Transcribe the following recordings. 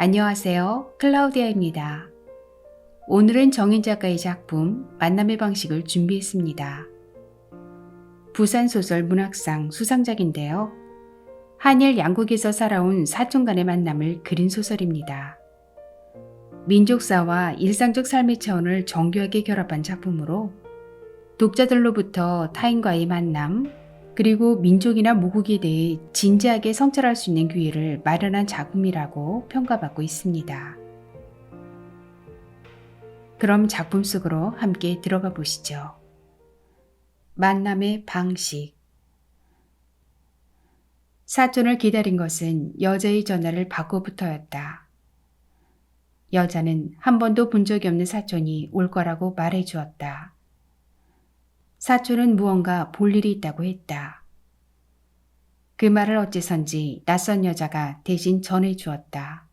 안녕하세요. 클라우디아입니다. 오늘은 정인 작가의 작품 만남의 방식을 준비했습니다. 부산소설 문학상 수상작인데요. 한일 양국에서 살아온 사촌 간의 만남을 그린 소설입니다. 민족사와 일상적 삶의 차원을 정교하게 결합한 작품으로 독자들로부터 타인과의 만남, 그리고 민족이나 모국에 대해 진지하게 성찰할 수 있는 기회를 마련한 작품이라고 평가받고 있습니다. 그럼 작품 속으로 함께 들어가 보시죠. 만남의 방식. 사촌을 기다린 것은 여자의 전화를 받고부터였다. 여자는 한 번도 본 적이 없는 사촌이 올 거라고 말해 주었다. 사촌은 무언가 볼 일이 있다고 했다. 그 말을 어째선지 낯선 여자가 대신 전해 주었다.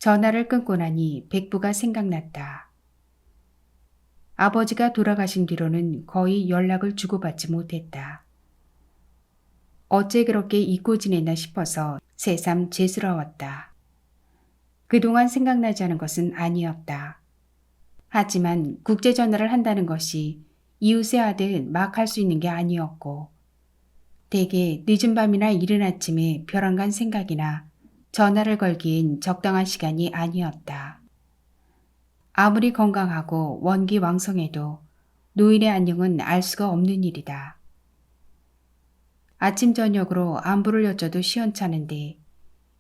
전화를 끊고 나니 백부가 생각났다. 아버지가 돌아가신 뒤로는 거의 연락을 주고받지 못했다. 어째 그렇게 잊고 지냈나 싶어서 새삼 죄스러웠다. 그동안 생각나지 않은 것은 아니었다. 하지만 국제전화를 한다는 것이 이웃에 하듯 막 할 수 있는 게 아니었고, 대개 늦은 밤이나 이른 아침에 벼랑간 생각이나 전화를 걸기엔 적당한 시간이 아니었다. 아무리 건강하고 원기왕성해도 노인의 안녕은 알 수가 없는 일이다. 아침 저녁으로 안부를 여쭤도 시원찮은데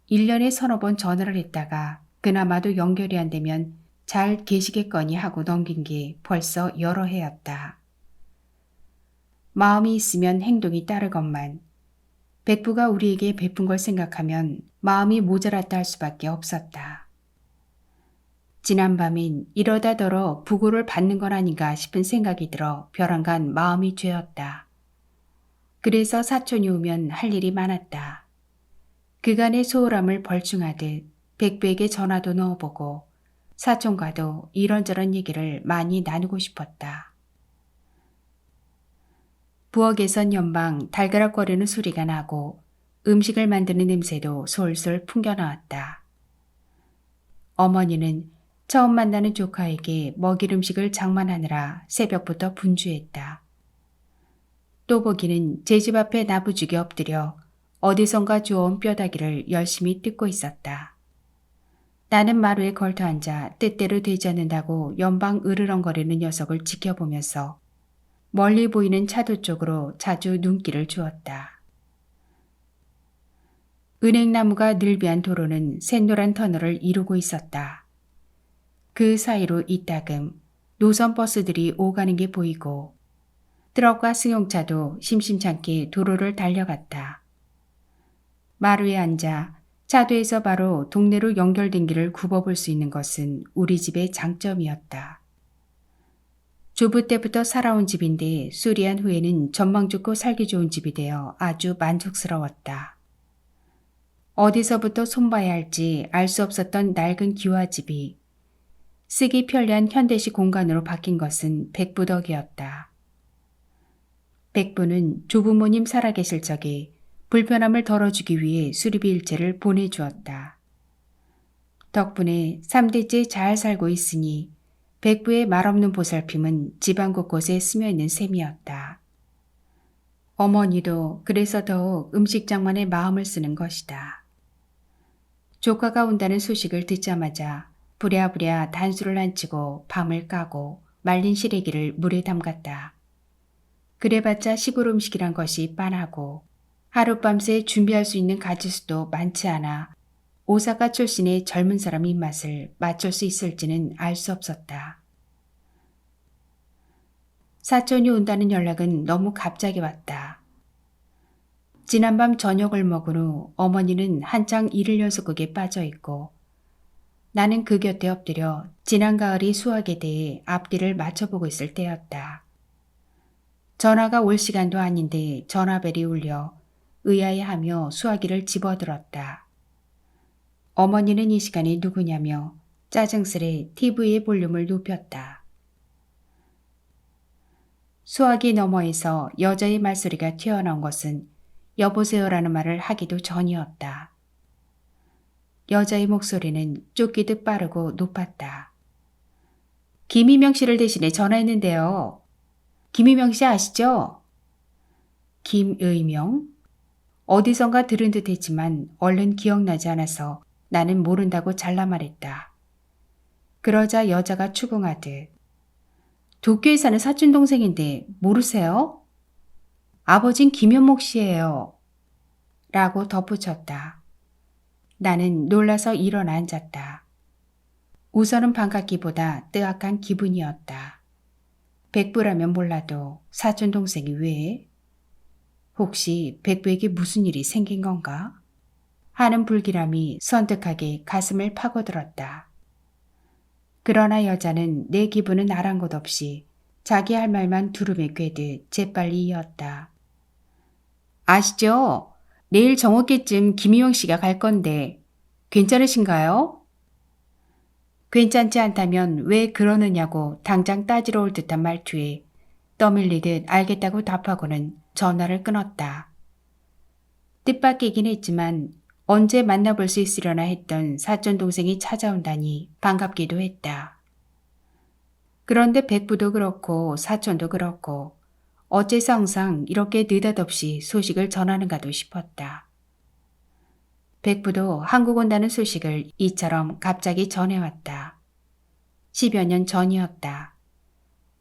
1년에 서너 번 전화를 했다가 그나마도 연결이 안 되면 잘 계시겠거니 하고 넘긴 게 벌써 여러 해였다. 마음이 있으면 행동이 따르건만 백부가 우리에게 베푼 걸 생각하면 마음이 모자랐다 할 수밖에 없었다. 지난밤엔 이러다더러 부고를 받는 건 아닌가 싶은 생각이 들어 벼랑간 마음이 죄었다. 그래서 사촌이 오면 할 일이 많았다. 그간의 소홀함을 벌충하듯 백부에게 전화도 넣어보고 사촌과도 이런저런 얘기를 많이 나누고 싶었다. 부엌에선 연방 달그락거리는 소리가 나고 음식을 만드는 냄새도 솔솔 풍겨나왔다. 어머니는 처음 만나는 조카에게 먹일 음식을 장만하느라 새벽부터 분주했다. 또보기는 제 집 앞에 나부죽에 엎드려 어디선가 주워온 뼈다귀를 열심히 뜯고 있었다. 나는 마루에 걸터앉아 뜻대로 되지 않는다고 연방 으르렁거리는 녀석을 지켜보면서 멀리 보이는 차도 쪽으로 자주 눈길을 주었다. 은행나무가 늘비한 도로는 샛노란 터널을 이루고 있었다. 그 사이로 이따금 노선 버스들이 오가는 게 보이고 트럭과 승용차도 심심찮게 도로를 달려갔다. 마루에 앉아 차도에서 바로 동네로 연결된 길을 굽어볼 수 있는 것은 우리 집의 장점이었다. 조부 때부터 살아온 집인데 수리한 후에는 전망 좋고 살기 좋은 집이 되어 아주 만족스러웠다. 어디서부터 손봐야 할지 알 수 없었던 낡은 기와집이 쓰기 편리한 현대식 공간으로 바뀐 것은 백부 덕이었다. 백부는 조부모님 살아계실 적에 불편함을 덜어주기 위해 수리비 일체를 보내주었다. 덕분에 3대째 잘 살고 있으니 백부의 말없는 보살핌은 집안 곳곳에 스며있는 셈이었다. 어머니도 그래서 더욱 음식장만에 마음을 쓰는 것이다. 조카가 온다는 소식을 듣자마자 부랴부랴 단수를 안치고 밤을 까고 말린 시래기를 물에 담갔다. 그래봤자 시골 음식이란 것이 빤하고 하룻밤새 준비할 수 있는 가짓수도 많지 않아 오사카 출신의 젊은 사람 입맛을 맞출 수 있을지는 알 수 없었다. 사촌이 온다는 연락은 너무 갑자기 왔다. 지난밤 저녁을 먹은 후 어머니는 한창 일을 연속극에 빠져 있고 나는 그 곁에 엎드려 지난 가을이 수학에 대해 앞뒤를 맞춰보고 있을 때였다. 전화가 올 시간도 아닌데 전화벨이 울려 의아해하며 수화기를 집어들었다. 어머니는 이 시간에 누구냐며 짜증스레 TV의 볼륨을 높였다. 수화기 너머에서 여자의 말소리가 튀어나온 것은 여보세요라는 말을 하기도 전이었다. 여자의 목소리는 쫓기듯 빠르고 높았다. 김희명 씨를 대신해 전화했는데요. 김희명 씨 아시죠? 김의명? 어디선가 들은 듯 했지만 얼른 기억나지 않아서 나는 모른다고 잘라 말했다. 그러자 여자가 추궁하듯 도쿄에 사는 사촌동생인데 모르세요? 아버진 김현목 씨예요. 라고 덧붙였다. 나는 놀라서 일어나 앉았다. 우선은 반갑기보다 뜨악한 기분이었다. 백부라면 몰라도 사촌동생이 왜? 혹시 백부에게 무슨 일이 생긴 건가? 하는 불길함이 선뜩하게 가슴을 파고들었다. 그러나 여자는 내 기분은 아랑곳 없이 자기 할 말만 두루에 꿰듯 재빨리 이었다. 아시죠? 내일 정오께쯤 김희영 씨가 갈 건데 괜찮으신가요? 괜찮지 않다면 왜 그러느냐고 당장 따지러 올 듯한 말투에 떠밀리듯 알겠다고 답하고는 전화를 끊었다. 뜻밖이긴 했지만 언제 만나볼 수 있으려나 했던 사촌동생이 찾아온다니 반갑기도 했다. 그런데 백부도 그렇고 사촌도 그렇고 어째서 항상 이렇게 느닷없이 소식을 전하는가도 싶었다. 백부도 한국 온다는 소식을 이처럼 갑자기 전해왔다. 10여 년 전이었다.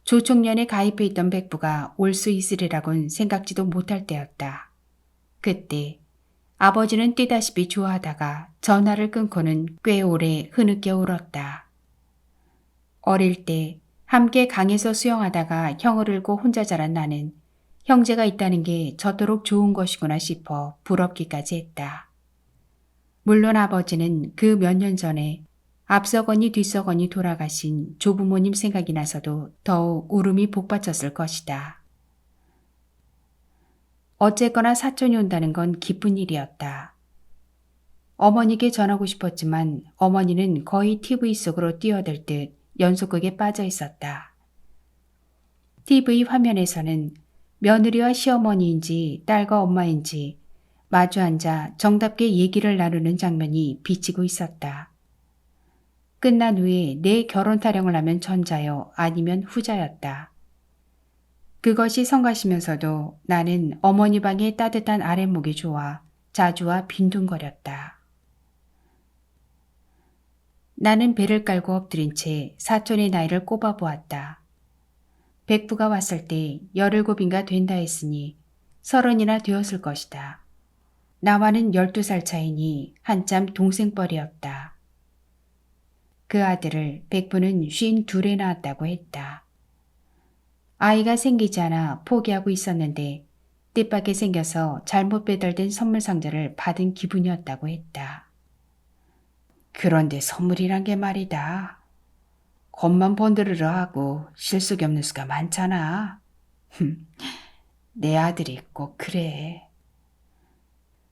조총련에 가입해 있던 백부가 올 수 있으리라곤 생각지도 못할 때였다. 그때 아버지는 뛰다시피 좋아하다가 전화를 끊고는 꽤 오래 흐느껴 울었다. 어릴 때 함께 강에서 수영하다가 형을 잃고 혼자 자란 나는 형제가 있다는 게 저토록 좋은 것이구나 싶어 부럽기까지 했다. 물론 아버지는 그 몇 년 전에 앞서거니 뒤서거니 돌아가신 조부모님 생각이 나서도 더욱 울음이 복받쳤을 것이다. 어쨌거나 사촌이 온다는 건 기쁜 일이었다. 어머니께 전하고 싶었지만 어머니는 거의 TV 속으로 뛰어들 듯 연속극에 빠져 있었다. TV 화면에서는 며느리와 시어머니인지 딸과 엄마인지 마주 앉아 정답게 얘기를 나누는 장면이 비치고 있었다. 끝난 후에 내 결혼 타령을 하면 전자요 아니면 후자였다. 그것이 성가시면서도 나는 어머니 방의 따뜻한 아랫목이 좋아 자주와 빈둥거렸다. 나는 배를 깔고 엎드린 채 사촌의 나이를 꼽아보았다. 백부가 왔을 때 17인가 된다 했으니 30이나 되었을 것이다. 나와는 12살 차이니 한참 동생뻘이었다. 그 아들을 백부는 52에 낳았다고 했다. 아이가 생기지 않아 포기하고 있었는데 뜻밖에 생겨서 잘못 배달된 선물 상자를 받은 기분이었다고 했다. 그런데 선물이란 게 말이다. 겉만 번드르르 하고 실속이 없는 수가 많잖아. 내 아들이 꼭 그래.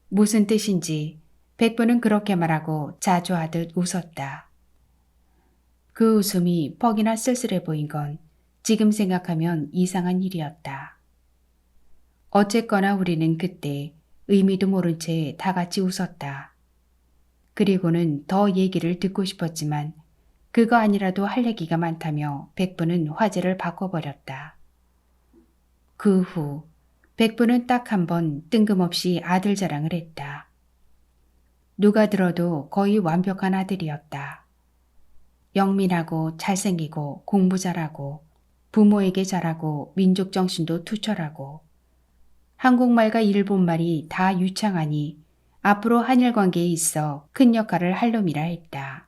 무슨 뜻인지 백부는 그렇게 말하고 자조하듯 웃었다. 그 웃음이 퍽이나 쓸쓸해 보인 건 지금 생각하면 이상한 일이었다. 어쨌거나 우리는 그때 의미도 모른 채 다 같이 웃었다. 그리고는 더 얘기를 듣고 싶었지만 그거 아니라도 할 얘기가 많다며 백부는 화제를 바꿔버렸다. 그 후 백부는 딱 한 번 뜬금없이 아들 자랑을 했다. 누가 들어도 거의 완벽한 아들이었다. 영민하고 잘생기고 공부 잘하고 부모에게 잘하고 민족 정신도 투철하고 한국말과 일본말이 다 유창하니 앞으로 한일 관계에 있어 큰 역할을 할 놈이라 했다.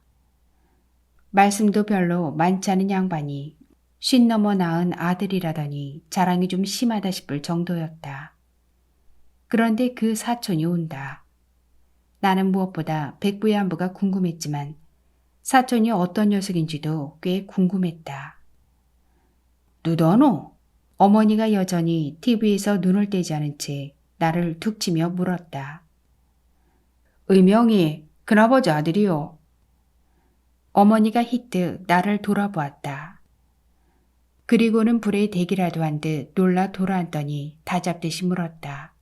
말씀도 별로 많지 않은 양반이 50 넘어 낳은 아들이라더니 자랑이 좀 심하다 싶을 정도였다. 그런데 그 사촌이 온다. 나는 무엇보다 백부의 안부가 궁금했지만 사촌이 어떤 녀석인지도 꽤 궁금했다. 누더노? 어머니가 여전히 TV에서 눈을 떼지 않은 채 나를 툭 치며 물었다. 의명이 큰아버지 아들이요. 어머니가 희뜩 나를 돌아보았다. 그리고는 불에 대기라도 한 듯 놀라 돌아앉더니 다잡듯이 물었다.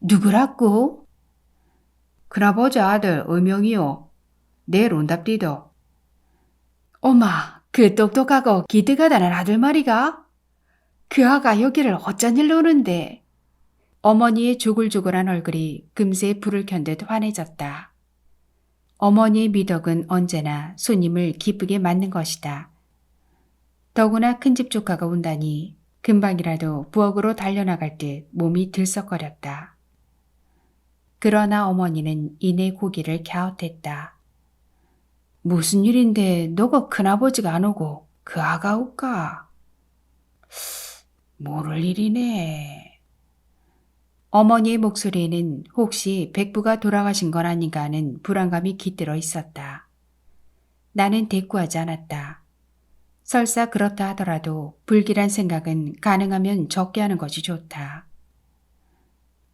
누구라고? 큰아버지 아들 의명이요. 내일 온답디도. 엄마, 그 똑똑하고 기특하다는 아들 말이가? 그 아가 여기를 어쩐 일로 오는데? 어머니의 조글조글한 얼굴이 금세 불을 켠 듯 환해졌다. 어머니의 미덕은 언제나 손님을 기쁘게 맞는 것이다. 더구나 큰집 조카가 온다니 금방이라도 부엌으로 달려나갈 듯 몸이 들썩거렸다. 그러나 어머니는 이내 고개를 갸웃했다. 무슨 일인데 너가 큰아버지가 안 오고 그 아가 올까? 모를 일이네. 어머니의 목소리에는 혹시 백부가 돌아가신 건 아닌가 하는 불안감이 깃들어 있었다. 나는 대꾸하지 않았다. 설사 그렇다 하더라도 불길한 생각은 가능하면 적게 하는 것이 좋다.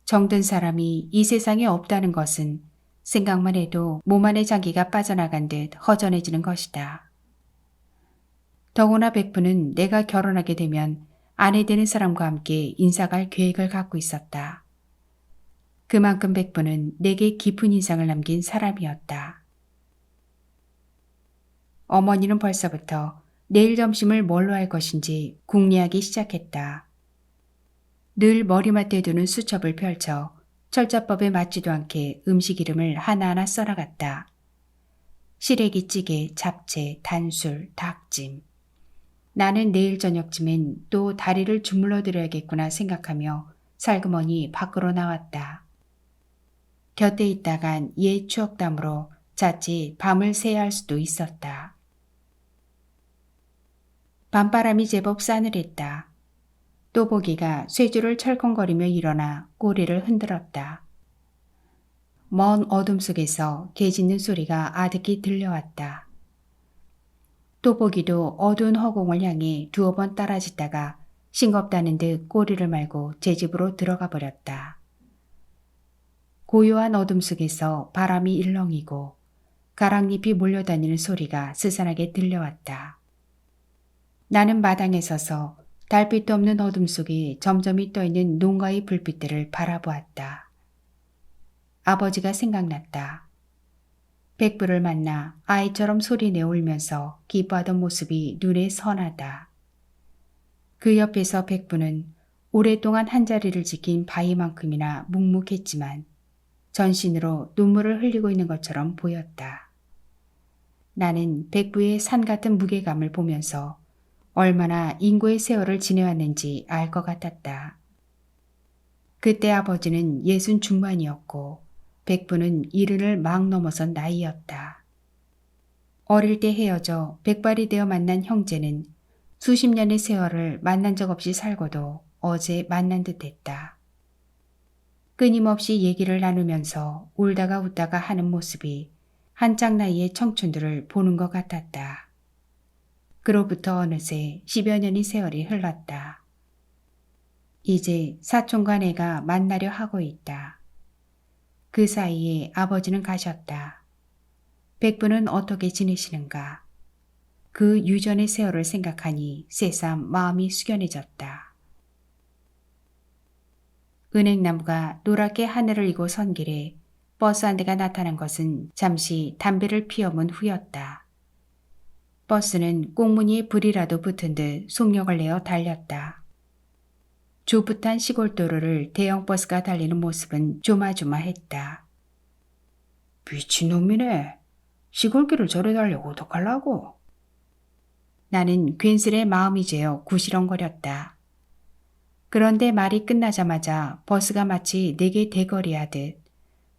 정든 사람이 이 세상에 없다는 것은 생각만 해도 몸 안의 장기가 빠져나간 듯 허전해지는 것이다. 더구나 백부는 내가 결혼하게 되면 아내 되는 사람과 함께 인사갈 계획을 갖고 있었다. 그만큼 백부는 내게 깊은 인상을 남긴 사람이었다. 어머니는 벌써부터 내일 점심을 뭘로 할 것인지 궁리하기 시작했다. 늘 머리맡에 두는 수첩을 펼쳐 철자법에 맞지도 않게 음식 이름을 하나하나 써나갔다. 시래기 찌개, 잡채, 단술, 닭찜. 나는 내일 저녁쯤엔 또 다리를 주물러 드려야겠구나 생각하며 살그머니 밖으로 나왔다. 곁에 있다간 옛 추억담으로 자칫 밤을 새야 할 수도 있었다. 밤바람이 제법 싸늘했다. 또보기가 쇠줄을 철컹거리며 일어나 꼬리를 흔들었다. 먼 어둠 속에서 개 짖는 소리가 아득히 들려왔다. 또보기도 어두운 허공을 향해 두어 번 따라짓다가 싱겁다는 듯 꼬리를 말고 제 집으로 들어가 버렸다. 고요한 어둠 속에서 바람이 일렁이고 가랑잎이 몰려다니는 소리가 스산하게 들려왔다. 나는 마당에 서서 달빛도 없는 어둠 속에 점점이 떠있는 농가의 불빛들을 바라보았다. 아버지가 생각났다. 백부를 만나 아이처럼 소리내어 울면서 기뻐하던 모습이 눈에 선하다. 그 옆에서 백부는 오랫동안 한자리를 지킨 바위만큼이나 묵묵했지만 전신으로 눈물을 흘리고 있는 것처럼 보였다. 나는 백부의 산 같은 무게감을 보면서 얼마나 인고의 세월을 지내왔는지 알 것 같았다. 그때 아버지는 60 중반이었고 백부는 70을 막 넘어선 나이였다. 어릴 때 헤어져 백발이 되어 만난 형제는 수십 년의 세월을 만난 적 없이 살고도 어제 만난 듯했다. 끊임없이 얘기를 나누면서 울다가 웃다가 하는 모습이 한창 나이의 청춘들을 보는 것 같았다. 그로부터 어느새 10여 년의 세월이 흘렀다. 이제 사촌과 내가 만나려 하고 있다. 그 사이에 아버지는 가셨다. 백부는 어떻게 지내시는가? 그 유전의 세월을 생각하니 새삼 마음이 숙연해졌다. 은행나무가 노랗게 하늘을 이고 선 길에 버스 한 대가 나타난 것은 잠시 담배를 피워문 후였다. 버스는 꽁무니에 불이라도 붙은 듯 속력을 내어 달렸다. 좁붓한 시골도로를 대형 버스가 달리는 모습은 조마조마했다. 미친놈이네. 시골길을 저래 달려고 어떡하려고. 나는 괜스레 마음이 죄어 구시렁거렸다. 그런데 말이 끝나자마자 버스가 마치 내게 대거리하듯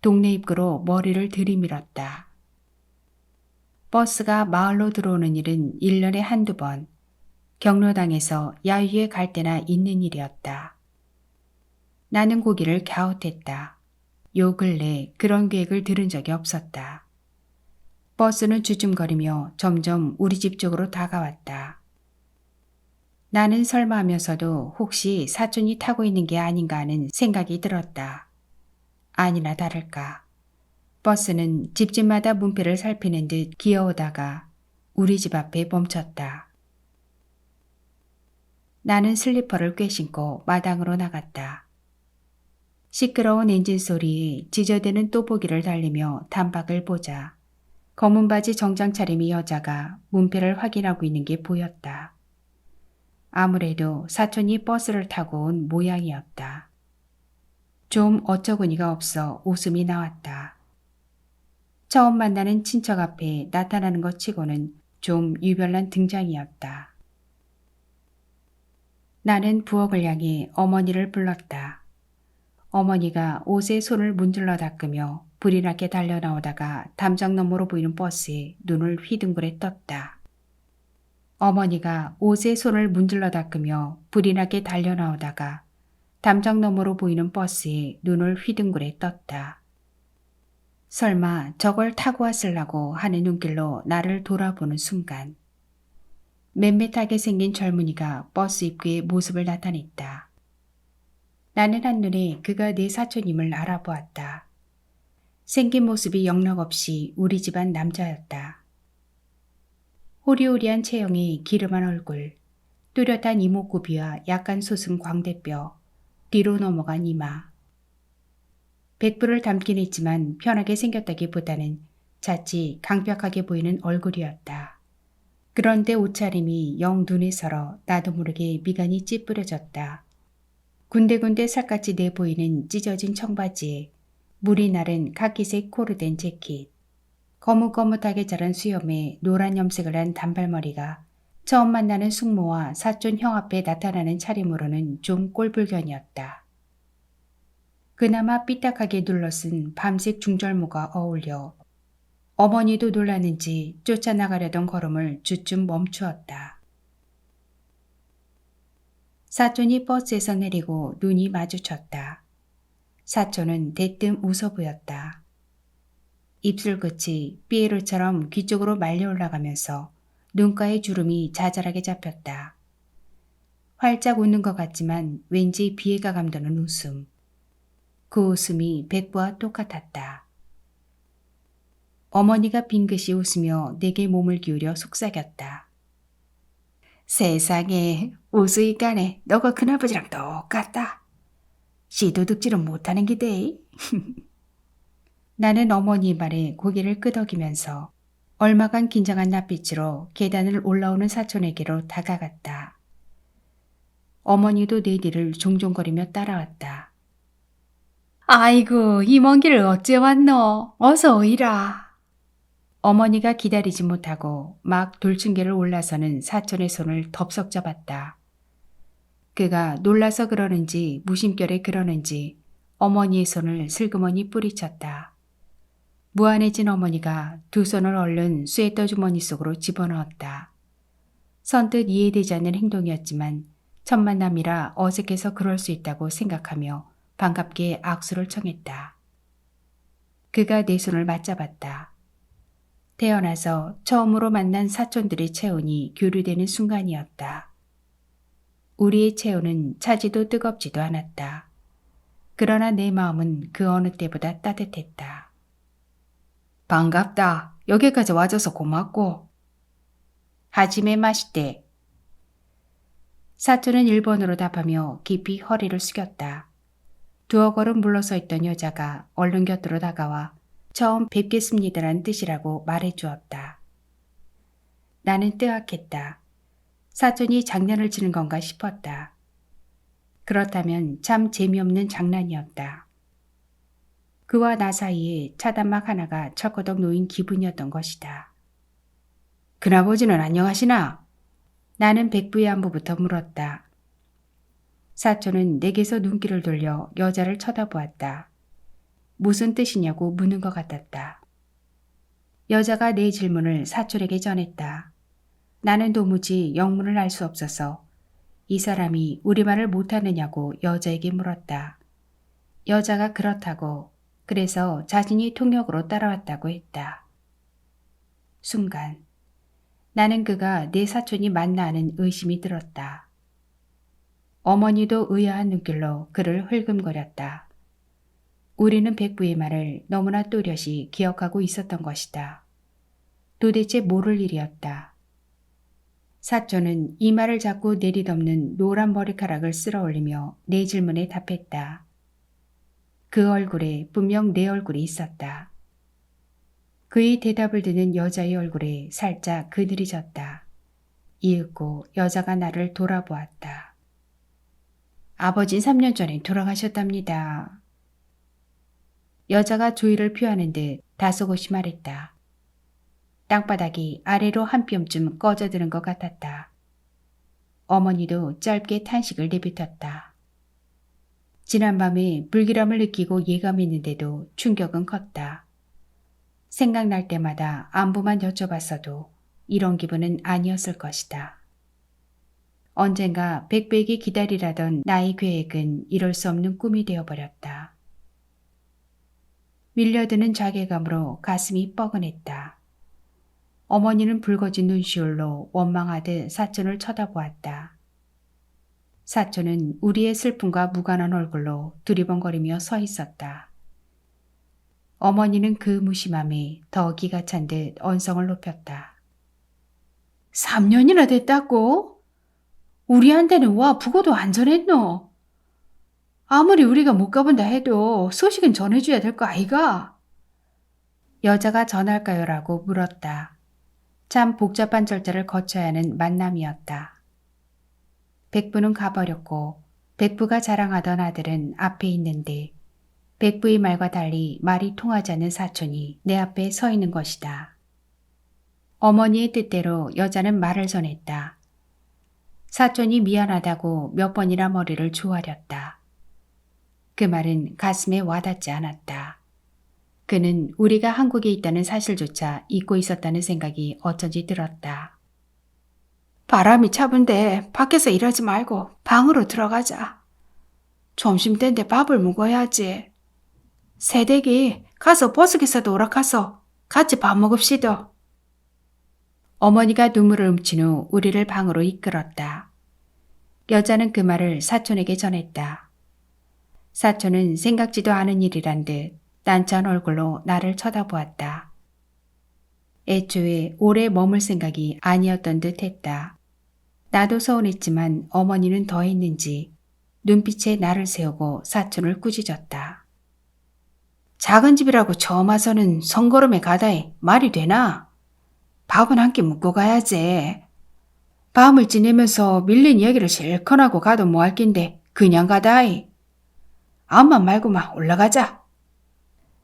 동네 입구로 머리를 들이밀었다. 버스가 마을로 들어오는 일은 1년에 한두 번, 경로당에서 야유에 갈 때나 있는 일이었다. 나는 고개를 갸웃했다. 요 근래 그런 계획을 들은 적이 없었다. 버스는 주춤거리며 점점 우리 집 쪽으로 다가왔다. 나는 설마 하면서도 혹시 사촌이 타고 있는 게 아닌가 하는 생각이 들었다. 아니나 다를까. 버스는 집집마다 문패를 살피는 듯 기어오다가 우리 집 앞에 멈췄다. 나는 슬리퍼를 꿰신고 마당으로 나갔다. 시끄러운 엔진 소리에 지저대는 또보기를 달리며 단박을 보자 검은 바지 정장 차림의 여자가 문패를 확인하고 있는 게 보였다. 아무래도 사촌이 버스를 타고 온 모양이었다. 좀 어처구니가 없어 웃음이 나왔다. 처음 만나는 친척 앞에 나타나는 것 치고는 좀 유별난 등장이었다. 나는 부엌을 향해 어머니를 불렀다. 어머니가 옷에 손을 문질러 닦으며 불이 나게 달려나오다가 담장 너머로 보이는 버스에 눈을 휘둥그레 떴다. 어머니가 옷에 손을 문질러 닦으며 불이 나게 달려나오다가 담장 너머로 보이는 버스에 눈을 휘둥그레 떴다. 설마 저걸 타고 왔으려고 하는 눈길로 나를 돌아보는 순간 맴매하게 생긴 젊은이가 버스 입구에 모습을 나타냈다. 나는 한눈에 그가 내 사촌임을 알아보았다. 생긴 모습이 영락없이 우리 집안 남자였다. 호리호리한 체형에 기름한 얼굴, 뚜렷한 이목구비와 약간 솟은 광대뼈, 뒤로 넘어간 이마. 백부를 닮긴 했지만 편하게 생겼다기보다는 자칫 강벽하게 보이는 얼굴이었다. 그런데 옷차림이 영 눈에 설어 나도 모르게 미간이 찌푸려졌다. 군데군데 살갗이 내보이는 찢어진 청바지에 물이 나른 카키색 코르된 재킷, 거뭇거뭇하게 자란 수염에 노란 염색을 한 단발머리가 처음 만나는 숙모와 사촌 형 앞에 나타나는 차림으로는 좀 꼴불견이었다. 그나마 삐딱하게 둘러쓴 밤색 중절모가 어울려 어머니도 놀랐는지 쫓아나가려던 걸음을 주춤 멈추었다. 사촌이 버스에서 내리고 눈이 마주쳤다. 사촌은 대뜸 웃어 보였다. 입술 끝이 삐에로처럼 귀 쪽으로 말려 올라가면서 눈가에 주름이 자잘하게 잡혔다. 활짝 웃는 것 같지만 왠지 비애가 감도는 웃음. 그 웃음이 백부와 똑같았다. 어머니가 빙긋이 웃으며 내게 몸을 기울여 속삭였다. 세상에 우스이까네 너가 큰아버지랑 똑같다. 시도 득지를 못하는 기대. 나는 어머니 말에 고개를 끄덕이면서 얼마간 긴장한 낯빛으로 계단을 올라오는 사촌에게로 다가갔다. 어머니도 내 뒤를 종종거리며 따라왔다. 아이고 이 먼 길을 어째 왔노? 어서 오이라. 어머니가 기다리지 못하고 막 돌층계를 올라서는 사촌의 손을 덥석 잡았다. 그가 놀라서 그러는지 무심결에 그러는지 어머니의 손을 슬그머니 뿌리쳤다. 무안해진 어머니가 두 손을 얼른 스웨터 주머니 속으로 집어넣었다. 선뜻 이해되지 않는 행동이었지만 첫 만남이라 어색해서 그럴 수 있다고 생각하며 반갑게 악수를 청했다. 그가 내 손을 맞잡았다. 태어나서 처음으로 만난 사촌들의 체온이 교류되는 순간이었다. 우리의 체온은 차지도 뜨겁지도 않았다. 그러나 내 마음은 그 어느 때보다 따뜻했다. 반갑다. 여기까지 와줘서 고맙고. 하지메 마시떼. 사촌은 일본어로 답하며 깊이 허리를 숙였다. 두어 걸음 물러서 있던 여자가 얼른 곁으로 다가와 처음 뵙겠습니다란 뜻이라고 말해주었다. 나는 뜨악했다. 사촌이 장난을 치는 건가 싶었다. 그렇다면 참 재미없는 장난이었다. 그와 나 사이에 차단막 하나가 철거덕 놓인 기분이었던 것이다. 큰아버지는 안녕하시나? 나는 백부의 안부부터 물었다. 사촌은 내게서 눈길을 돌려 여자를 쳐다보았다. 무슨 뜻이냐고 묻는 것 같았다. 여자가 내 질문을 사촌에게 전했다. 나는 도무지 영문을 알 수 없어서 이 사람이 우리말을 못하느냐고 여자에게 물었다. 여자가 그렇다고, 그래서 자신이 통역으로 따라왔다고 했다. 순간 나는 그가 내 사촌이 맞나 하는 의심이 들었다. 어머니도 의아한 눈길로 그를 흘금거렸다. 우리는 백부의 말을 너무나 또렷이 기억하고 있었던 것이다. 도대체 모를 일이었다. 사촌은 이마를 잡고 내리덮는 노란 머리카락을 쓸어 올리며 내 질문에 답했다. 그 얼굴에 분명 내 얼굴이 있었다. 그의 대답을 듣는 여자의 얼굴에 살짝 그늘이 졌다. 이윽고 여자가 나를 돌아보았다. 아버진 3년 전에 돌아가셨답니다. 여자가 조의를 표하는 듯 다소곳이 말했다. 땅바닥이 아래로 한 뼘쯤 꺼져드는 것 같았다. 어머니도 짧게 탄식을 내뱉었다. 지난밤에 불길함을 느끼고 예감했는데도 충격은 컸다. 생각날 때마다 안부만 여쭤봤어도 이런 기분은 아니었을 것이다. 언젠가 백백이 기다리라던 나의 계획은 이룰 수 없는 꿈이 되어버렸다. 밀려드는 자괴감으로 가슴이 뻐근했다. 어머니는 붉어진 눈시울로 원망하듯 사촌을 쳐다보았다. 사촌은 우리의 슬픔과 무관한 얼굴로 두리번거리며 서 있었다. 어머니는 그 무심함에 더 기가 찬 듯 언성을 높였다. 3년이나 됐다고? 우리한테는 와 부고도 안 전했노? 아무리 우리가 못 가본다 해도 소식은 전해줘야 될 거 아이가? 여자가 전할까요라고 물었다. 참 복잡한 절차를 거쳐야 하는 만남이었다. 백부는 가버렸고 백부가 자랑하던 아들은 앞에 있는데 백부의 말과 달리 말이 통하지 않는 사촌이 내 앞에 서 있는 것이다. 어머니의 뜻대로 여자는 말을 전했다. 사촌이 미안하다고 몇 번이나 머리를 조아렸다. 그 말은 가슴에 와닿지 않았다. 그는 우리가 한국에 있다는 사실조차 잊고 있었다는 생각이 어쩐지 들었다. 바람이 차분데 밖에서 일하지 말고 방으로 들어가자. 점심때인데 밥을 먹어야지. 새댁이 가서 버스기사도 오락가서 같이 밥 먹읍시다. 어머니가 눈물을 훔친 후 우리를 방으로 이끌었다. 여자는 그 말을 사촌에게 전했다. 사촌은 생각지도 않은 일이란 듯 난처한 얼굴로 나를 쳐다보았다. 애초에 오래 머물 생각이 아니었던 듯 했다. 나도 서운했지만 어머니는 더했는지 눈빛에 나를 세우고 사촌을 꾸짖었다. 작은 집이라고 처음 와서는 성걸음에 가다이 말이 되나? 밥은 한 끼 먹고 가야지. 밤을 지내면서 밀린 이야기를 실컷 하고 가도 뭐할 낀데 그냥 가다이. 암만 말고만 올라가자.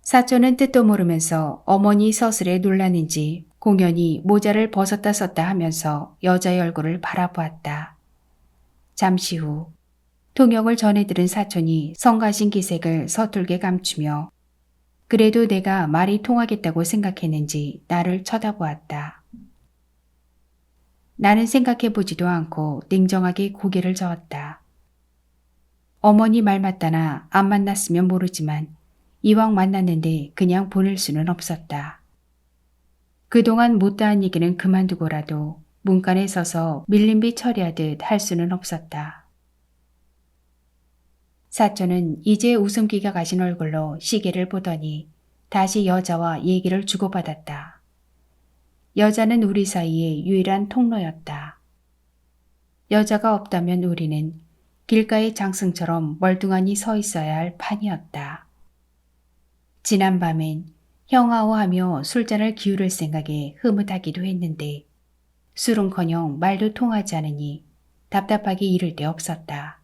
사촌은 뜻도 모르면서 어머니 서슬에 놀랐는지 공연히 모자를 벗었다 썼다 하면서 여자의 얼굴을 바라보았다. 잠시 후 통역을 전해 들은 사촌이 성가신 기색을 서툴게 감추며 그래도 내가 말이 통하겠다고 생각했는지 나를 쳐다보았다. 나는 생각해보지도 않고 냉정하게 고개를 저었다. 어머니 말 맞다나 안 만났으면 모르지만 이왕 만났는데 그냥 보낼 수는 없었다. 그동안 못다한 얘기는 그만두고라도 문간에 서서 밀림비 처리하듯 할 수는 없었다. 사촌은 이제 웃음기가 가신 얼굴로 시계를 보더니 다시 여자와 얘기를 주고받았다. 여자는 우리 사이의 유일한 통로였다. 여자가 없다면 우리는 길가의 장승처럼 멀뚱하니 서 있어야 할 판이었다. 지난밤엔 형아오하며 술잔을 기울일 생각에 흐뭇하기도 했는데 술은커녕 말도 통하지 않으니 답답하기 이를 데 없었다.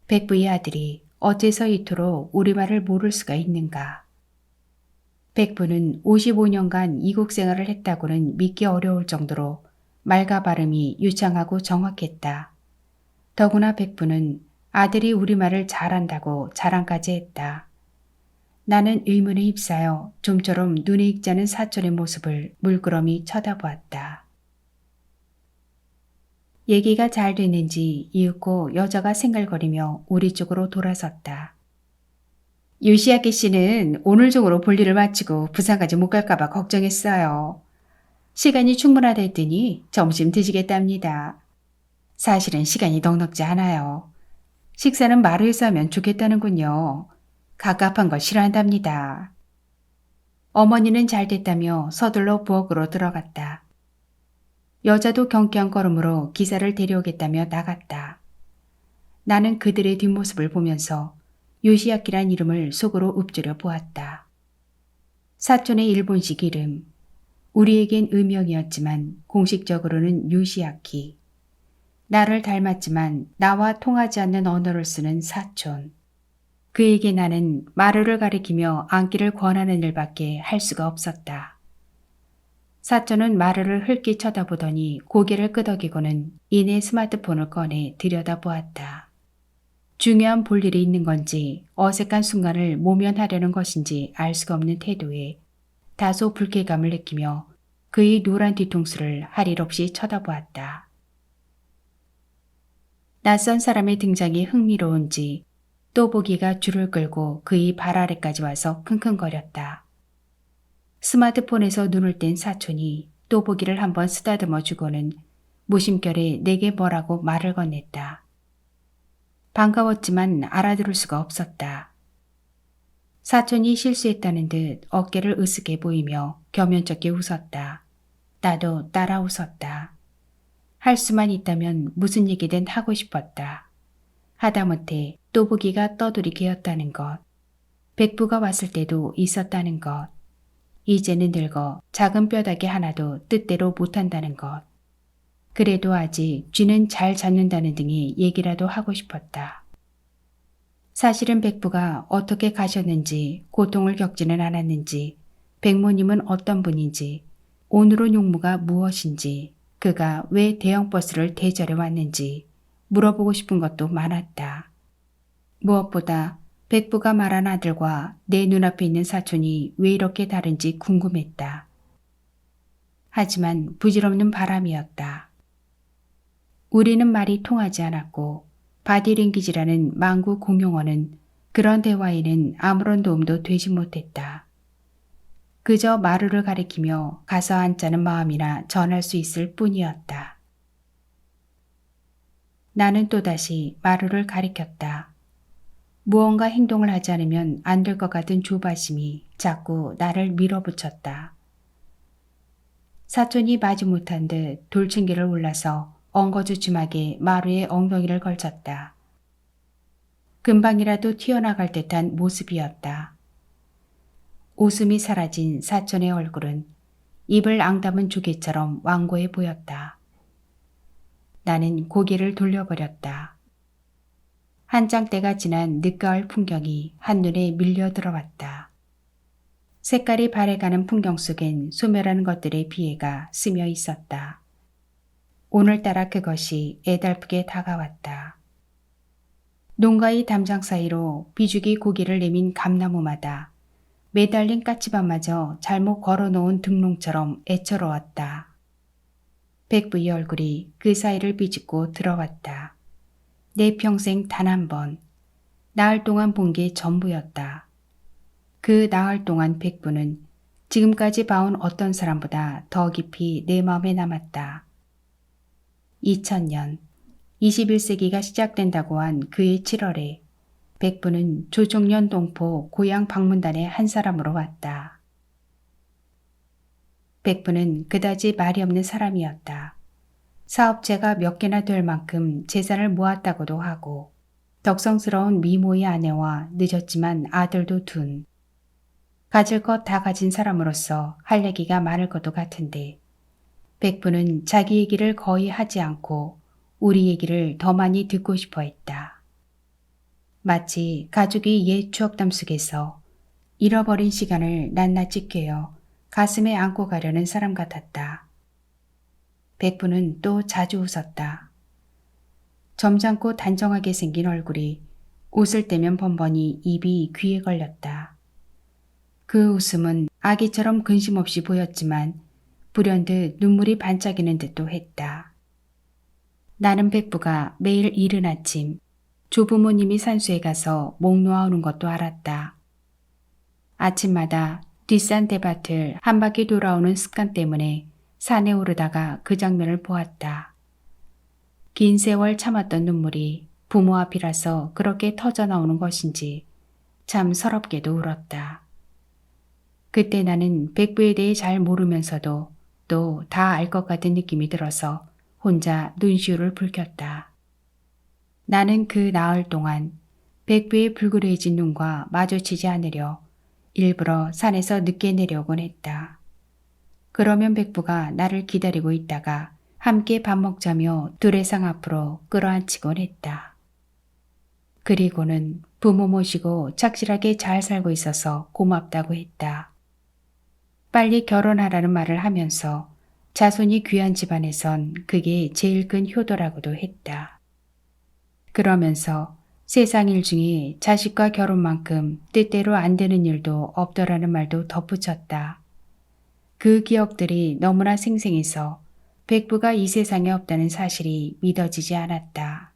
백부의 아들이 어째서 이토록 우리말을 모를 수가 있는가. 백부는 55년간 이국 생활을 했다고는 믿기 어려울 정도로 말과 발음이 유창하고 정확했다. 더구나 백부는 아들이 우리말을 잘한다고 자랑까지 했다. 나는 의문에 휩싸여 좀처럼 눈에 익지 않은 사촌의 모습을 물끄러미 쳐다보았다. 얘기가 잘 됐는지 이윽고 여자가 생갈거리며 우리 쪽으로 돌아섰다. 요시아키 씨는 오늘 중으로 볼일을 마치고 부산까지 못 갈까봐 걱정했어요. 시간이 충분하다 했더니 점심 드시겠답니다. 사실은 시간이 넉넉지 않아요. 식사는 마루에서 하면 좋겠다는군요. 갑갑한 걸 싫어한답니다. 어머니는 잘 됐다며 서둘러 부엌으로 들어갔다. 여자도 경쾌한 걸음으로 기사를 데려오겠다며 나갔다. 나는 그들의 뒷모습을 보면서 요시아키란 이름을 속으로 읊조려 보았다. 사촌의 일본식 이름. 우리에겐 의명이었지만 공식적으로는 요시아키. 나를 닮았지만 나와 통하지 않는 언어를 쓰는 사촌. 그에게 나는 마루를 가리키며 앉기를 권하는 일밖에 할 수가 없었다. 사촌은 마루를 흘낏 쳐다보더니 고개를 끄덕이고는 이내 스마트폰을 꺼내 들여다보았다. 중요한 볼일이 있는 건지 어색한 순간을 모면하려는 것인지 알 수가 없는 태도에 다소 불쾌감을 느끼며 그의 노란 뒤통수를 할 일 없이 쳐다보았다. 낯선 사람의 등장이 흥미로운지 또보기가 줄을 끌고 그의 발 아래까지 와서 킁킁거렸다. 스마트폰에서 눈을 뗀 사촌이 또보기를 한번 쓰다듬어 주고는 무심결에 내게 뭐라고 말을 건넸다. 반가웠지만 알아들을 수가 없었다. 사촌이 실수했다는 듯 어깨를 으쓱해 보이며 겸연쩍게 웃었다. 나도 따라 웃었다. 할 수만 있다면 무슨 얘기든 하고 싶었다. 하다못해 또보기가 떠돌이 개였다는 것, 백부가 왔을 때도 있었다는 것, 이제는 늙어 작은 뼈다귀 하나도 뜻대로 못한다는 것, 그래도 아직 쥐는 잘 잡는다는 등의 얘기라도 하고 싶었다. 사실은 백부가 어떻게 가셨는지, 고통을 겪지는 않았는지, 백모님은 어떤 분인지, 오늘온 용무가 무엇인지, 그가 왜 대형버스를 대절해 왔는지 물어보고 싶은 것도 많았다. 무엇보다 백부가 말한 아들과 내 눈앞에 있는 사촌이 왜 이렇게 다른지 궁금했다. 하지만 부질없는 바람이었다. 우리는 말이 통하지 않았고 바디랭귀지라는 망구 공용어는 그런 대화에는 아무런 도움도 되지 못했다. 그저 마루를 가리키며 가서 앉자는 마음이나 전할 수 있을 뿐이었다. 나는 또다시 마루를 가리켰다. 무언가 행동을 하지 않으면 안 될 것 같은 조바심이 자꾸 나를 밀어붙였다. 사촌이 마지못한 듯 돌층계를 올라서 엉거주춤하게 마루에 엉덩이를 걸쳤다. 금방이라도 튀어나갈 듯한 모습이었다. 웃음이 사라진 사촌의 얼굴은 입을 앙담은 조개처럼 완고해 보였다. 나는 고개를 돌려버렸다. 한창때가 지난 늦가을 풍경이 한눈에 밀려 들어왔다. 색깔이 바래가는 풍경 속엔 소멸하는 것들의 비애가 스며 있었다. 오늘따라 그것이 애달프게 다가왔다. 농가의 담장 사이로 비죽이 고개를 내민 감나무마다 매달린 까치밥마저 잘못 걸어놓은 등롱처럼 애처로웠다. 백부의 얼굴이 그 사이를 비집고 들어왔다. 내 평생 단 한 번, 나흘 동안 본 게 전부였다. 그 나흘 동안 백부는 지금까지 봐온 어떤 사람보다 더 깊이 내 마음에 남았다. 2000년, 21세기가 시작된다고 한 그해 7월에 백부는 조정년 동포 고향 방문단의 한 사람으로 왔다. 백부는 그다지 말이 없는 사람이었다. 사업체가 몇 개나 될 만큼 재산을 모았다고도 하고 덕성스러운 미모의 아내와 늦었지만 아들도 둔 가질 것 다 가진 사람으로서 할 얘기가 많을 것도 같은데 백부는 자기 얘기를 거의 하지 않고 우리 얘기를 더 많이 듣고 싶어 했다. 마치 가족이 옛 추억담 속에서 잃어버린 시간을 낱낱이 꿰어 가슴에 안고 가려는 사람 같았다. 백부는 또 자주 웃었다. 점잖고 단정하게 생긴 얼굴이 웃을 때면 번번이 입이 귀에 걸렸다. 그 웃음은 아기처럼 근심 없이 보였지만 불현듯 눈물이 반짝이는 듯도 했다. 나는 백부가 매일 이른 아침 조부모님이 산수에 가서 목 놓아오는 것도 알았다. 아침마다 뒷산 대밭을 한 바퀴 돌아오는 습관 때문에 산에 오르다가 그 장면을 보았다. 긴 세월 참았던 눈물이 부모 앞이라서 그렇게 터져 나오는 것인지 참 서럽게도 울었다. 그때 나는 백부에 대해 잘 모르면서도 또 다 알 것 같은 느낌이 들어서 혼자 눈시울을 붉혔다. 나는 그 나흘 동안 백부의 불그레해진 눈과 마주치지 않으려 일부러 산에서 늦게 내려오곤 했다. 그러면 백부가 나를 기다리고 있다가 함께 밥 먹자며 두레상 앞으로 끌어안치곤 했다. 그리고는 부모 모시고 착실하게 잘 살고 있어서 고맙다고 했다. 빨리 결혼하라는 말을 하면서 자손이 귀한 집안에선 그게 제일 큰 효도라고도 했다. 그러면서 세상 일 중에 자식과 결혼만큼 뜻대로 안 되는 일도 없더라는 말도 덧붙였다. 그 기억들이 너무나 생생해서 백부가 이 세상에 없다는 사실이 믿어지지 않았다.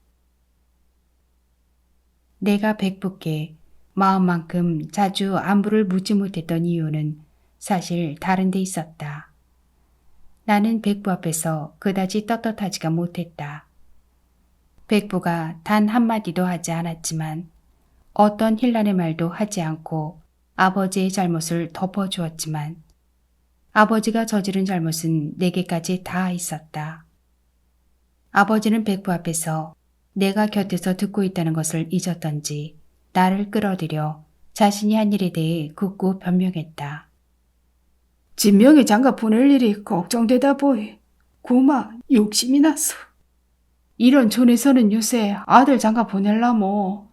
내가 백부께 마음만큼 자주 안부를 묻지 못했던 이유는 사실 다른 데 있었다. 나는 백부 앞에서 그다지 떳떳하지가 못했다. 백부가 단 한마디도 하지 않았지만 어떤 힐난의 말도 하지 않고 아버지의 잘못을 덮어주었지만 아버지가 저지른 잘못은 내게까지 다 있었다. 아버지는 백부 앞에서 내가 곁에서 듣고 있다는 것을 잊었던지 나를 끌어들여 자신이 한 일에 대해 굳고 변명했다. 진명의 장가 보낼 일이 걱정되다 보이. 고마 욕심이 났어. 이런 촌에서는 요새 아들 장가 보낼라모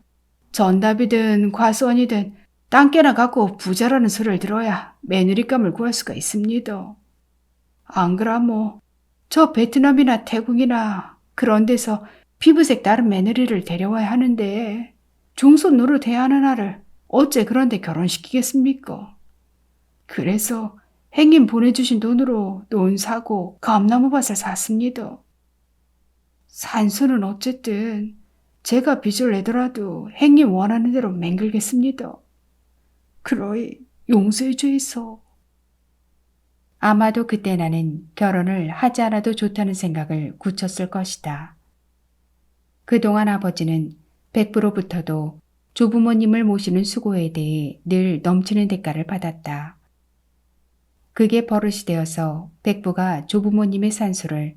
전답이든 과수원이든 땅깨나 갖고 부자라는 소리를 들어야 며느리감을 구할 수가 있습니다. 안 그라모 저 베트남이나 태국이나 그런 데서 피부색 다른 며느리를 데려와야 하는데 중손 노릇해야 하는 아를 어째 그런 데 결혼시키겠습니까? 그래서 행님 보내주신 돈으로 논 사고 감나무밭을 샀습니다. 산수는 어쨌든 제가 빚을 내더라도 행님 원하는 대로 맹글겠습니다. 그러이 용서해 주이소. 아마도 그때 나는 결혼을 하지 않아도 좋다는 생각을 굳혔을 것이다. 그동안 아버지는 백부로부터도 조부모님을 모시는 수고에 대해 늘 넘치는 대가를 받았다. 그게 버릇이 되어서 백부가 조부모님의 산소를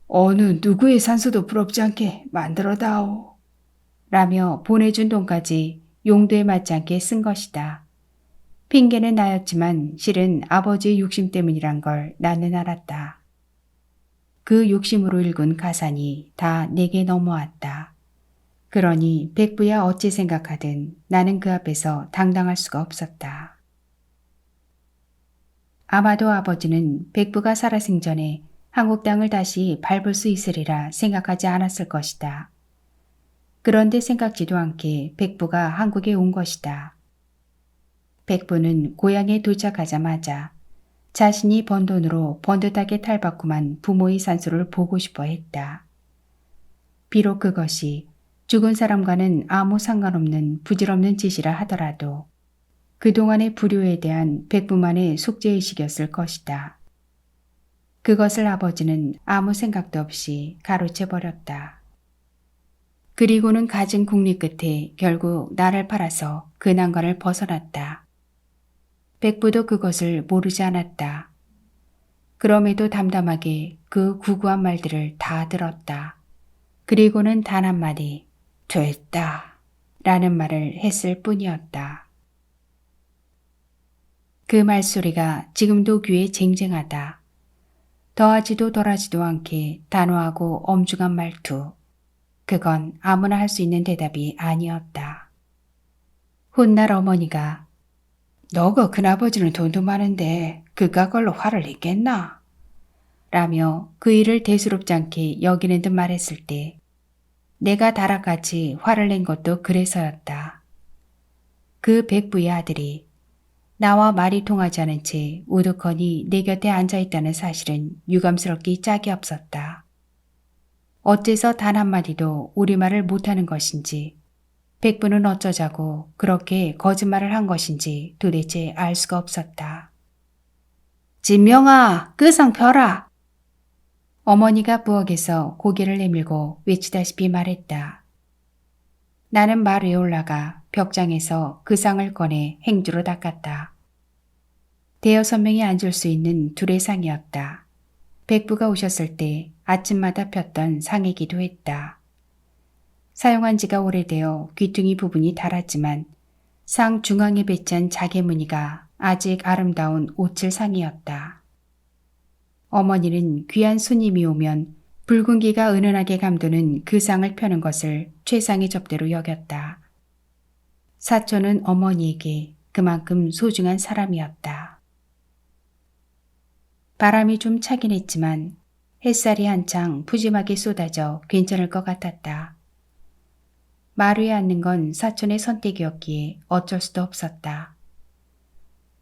어느 누구의 산소도 부럽지 않게 만들어다오. 라며 보내준 돈까지 용도에 맞지 않게 쓴 것이다. 핑계는 나였지만 실은 아버지의 욕심 때문이란 걸 나는 알았다. 그 욕심으로 일군 가산이 다 내게 넘어왔다. 그러니 백부야 어찌 생각하든 나는 그 앞에서 당당할 수가 없었다. 아마도 아버지는 백부가 살아생전에 한국 땅을 다시 밟을 수 있으리라 생각하지 않았을 것이다. 그런데 생각지도 않게 백부가 한국에 온 것이다. 백부는 고향에 도착하자마자 자신이 번 돈으로 번듯하게 탈바꿈한 부모의 산소를 보고 싶어 했다. 비록 그것이 죽은 사람과는 아무 상관없는 부질없는 짓이라 하더라도 그동안의 불효에 대한 백부만의 속죄의식이었을 것이다. 그것을 아버지는 아무 생각도 없이 가로채버렸다. 그리고는 갖은 국리 끝에 결국 나를 팔아서 그 난관을 벗어났다. 백부도 그것을 모르지 않았다. 그럼에도 담담하게 그 구구한 말들을 다 들었다. 그리고는 단 한마디 됐다 라는 말을 했을 뿐이었다. 그 말소리가 지금도 귀에 쟁쟁하다. 더하지도 덜하지도 않게 단호하고 엄중한 말투. 그건 아무나 할 수 있는 대답이 아니었다. 훗날 어머니가 너가 큰아버지는 돈도 많은데 그가 걸로 화를 냈겠나? 라며 그 일을 대수롭지 않게 여기는 듯 말했을 때 내가 다락같이 화를 낸 것도 그래서였다. 그 백부의 아들이 나와 말이 통하지 않은 채 우두커니 내 곁에 앉아있다는 사실은 유감스럽기 짝이 없었다. 어째서 단 한마디도 우리말을 못하는 것인지 백부는 어쩌자고 그렇게 거짓말을 한 것인지 도대체 알 수가 없었다. 진명아, 그 상 펴라. 어머니가 부엌에서 고개를 내밀고 외치다시피 말했다. 나는 말 위에 올라가 벽장에서 그 상을 꺼내 행주로 닦았다. 대여섯 명이 앉을 수 있는 둘의 상이었다. 백부가 오셨을 때 아침마다 폈던 상이기도 했다. 사용한 지가 오래되어 귀퉁이 부분이 닳았지만 상 중앙에 배치한 자개 무늬가 아직 아름다운 오칠상이었다. 어머니는 귀한 손님이 오면 붉은기가 은은하게 감도는 그 상을 펴는 것을 최상의 접대로 여겼다. 사촌은 어머니에게 그만큼 소중한 사람이었다. 바람이 좀 차긴 했지만 햇살이 한창 푸짐하게 쏟아져 괜찮을 것 같았다. 마루에 앉는 건 사촌의 선택이었기에 어쩔 수도 없었다.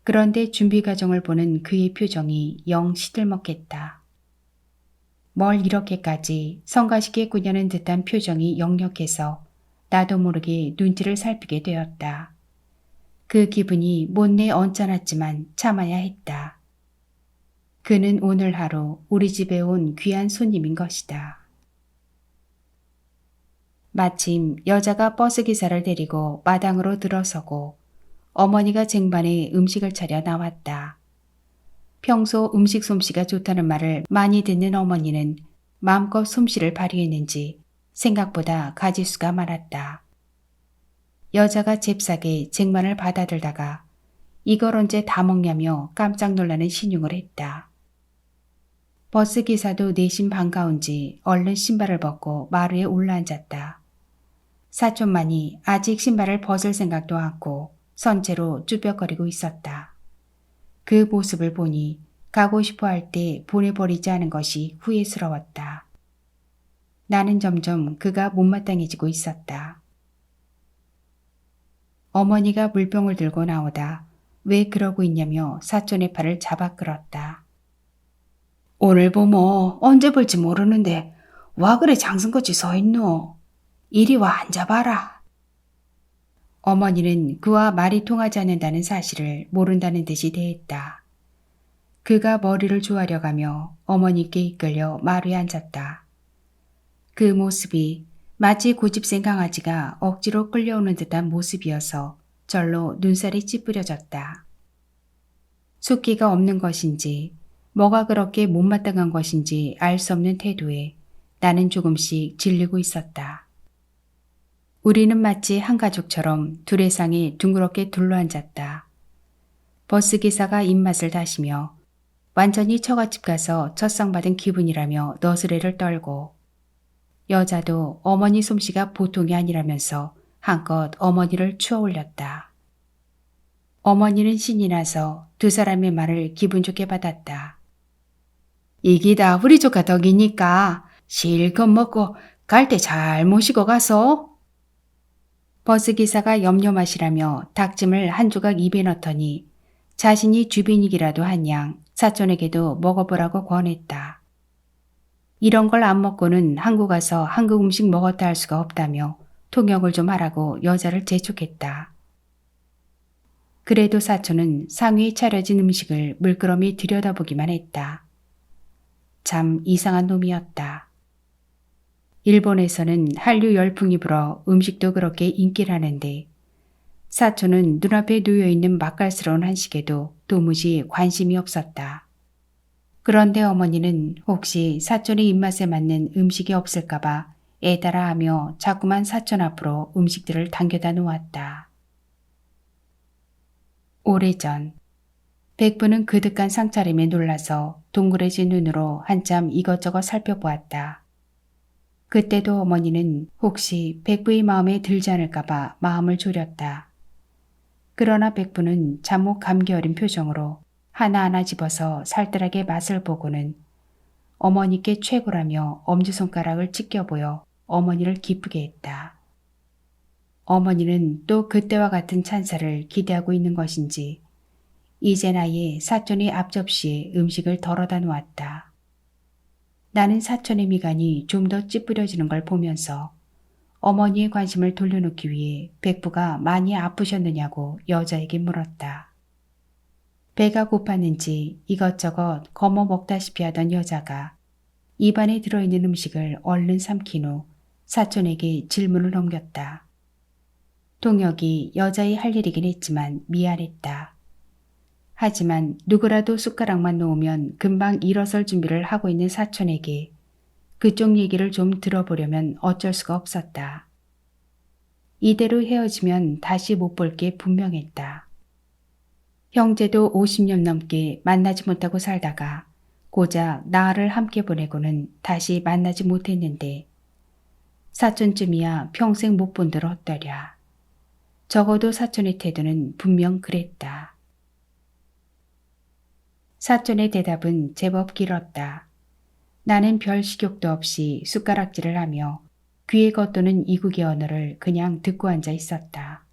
그런데 준비 과정을 보는 그의 표정이 영 시들먹했다. 뭘 이렇게까지 성가시게 꾸냐는 듯한 표정이 역력해서 나도 모르게 눈치를 살피게 되었다. 그 기분이 못내 언짢았지만 참아야 했다. 그는 오늘 하루 우리 집에 온 귀한 손님인 것이다. 마침 여자가 버스 기사를 데리고 마당으로 들어서고 어머니가 쟁반에 음식을 차려 나왔다. 평소 음식 솜씨가 좋다는 말을 많이 듣는 어머니는 마음껏 솜씨를 발휘했는지 생각보다 가지수가 많았다. 여자가 잽싸게 쟁반을 받아들다가 이걸 언제 다 먹냐며 깜짝 놀라는 신용을 했다. 버스 기사도 내심 반가운지 얼른 신발을 벗고 마루에 올라앉았다. 사촌만이 아직 신발을 벗을 생각도 않고 선체로 쭈뼛거리고 있었다. 그 모습을 보니 가고 싶어 할 때 보내버리지 않은 것이 후회스러웠다. 나는 점점 그가 못마땅해지고 있었다. 어머니가 물병을 들고 나오다 왜 그러고 있냐며 사촌의 팔을 잡아 끌었다. 오늘 보모 언제 볼지 모르는데 와 그래 장승같이 서있노. 이리 와 앉아봐라. 어머니는 그와 말이 통하지 않는다는 사실을 모른다는 듯이 대했다. 그가 머리를 조아려가며 어머니께 이끌려 마루에 앉았다. 그 모습이 마치 고집센 강아지가 억지로 끌려오는 듯한 모습이어서 절로 눈살이 찌푸려졌다. 숫기가 없는 것인지 뭐가 그렇게 못마땅한 것인지 알 수 없는 태도에 나는 조금씩 질리고 있었다. 우리는 마치 한 가족처럼 두레상에 둥그렇게 둘러앉았다. 버스기사가 입맛을 다시며 완전히 처갓집 가서 첫상 받은 기분이라며 너스레를 떨고 여자도 어머니 솜씨가 보통이 아니라면서 한껏 어머니를 추어올렸다. 어머니는 신이 나서 두 사람의 말을 기분 좋게 받았다. 이게 다 우리 조카 덕이니까 실컷 먹고 갈 때 잘 모시고 가서. 버스기사가 염려 마시라며 닭찜을 한 조각 입에 넣더니 자신이 주빈이기라도 한 양 사촌에게도 먹어보라고 권했다. 이런 걸 안 먹고는 한국 가서 한국 음식 먹었다 할 수가 없다며 통역을 좀 하라고 여자를 재촉했다. 그래도 사촌은 상위에 차려진 음식을 물끄러미 들여다보기만 했다. 참 이상한 놈이었다. 일본에서는 한류 열풍이 불어 음식도 그렇게 인기라는데 사촌은 눈앞에 놓여있는 맛깔스러운 한식에도 도무지 관심이 없었다. 그런데 어머니는 혹시 사촌의 입맛에 맞는 음식이 없을까봐 애달아 하며 자꾸만 사촌 앞으로 음식들을 당겨다 놓았다. 오래전 백부는 그득한 상차림에 놀라서 동그래진 눈으로 한참 이것저것 살펴보았다. 그때도 어머니는 혹시 백부의 마음에 들지 않을까봐 마음을 졸였다. 그러나 백부는 잠옷 감기 어린 표정으로 하나하나 집어서 살뜰하게 맛을 보고는 어머니께 최고라며 엄지손가락을 찢겨 보여 어머니를 기쁘게 했다. 어머니는 또 그때와 같은 찬사를 기대하고 있는 것인지 이젠 아예 사촌의 앞접시에 음식을 덜어다 놓았다. 나는 사촌의 미간이 좀 더 찌푸려지는 걸 보면서 어머니의 관심을 돌려놓기 위해 백부가 많이 아프셨느냐고 여자에게 물었다. 배가 고팠는지 이것저것 거머 먹다시피 하던 여자가 입안에 들어있는 음식을 얼른 삼킨 후 사촌에게 질문을 넘겼다. 통역이 여자의 할 일이긴 했지만 미안했다. 하지만 누구라도 숟가락만 놓으면 금방 일어설 준비를 하고 있는 사촌에게 그쪽 얘기를 좀 들어보려면 어쩔 수가 없었다. 이대로 헤어지면 다시 못 볼 게 분명했다. 형제도 50년 넘게 만나지 못하고 살다가 고작 나흘을 함께 보내고는 다시 만나지 못했는데 사촌쯤이야 평생 못 본들 어떠랴. 적어도 사촌의 태도는 분명 그랬다. 사촌의 대답은 제법 길었다. 나는 별 식욕도 없이 숟가락질을 하며 귀에 겉도는 이국의 언어를 그냥 듣고 앉아 있었다.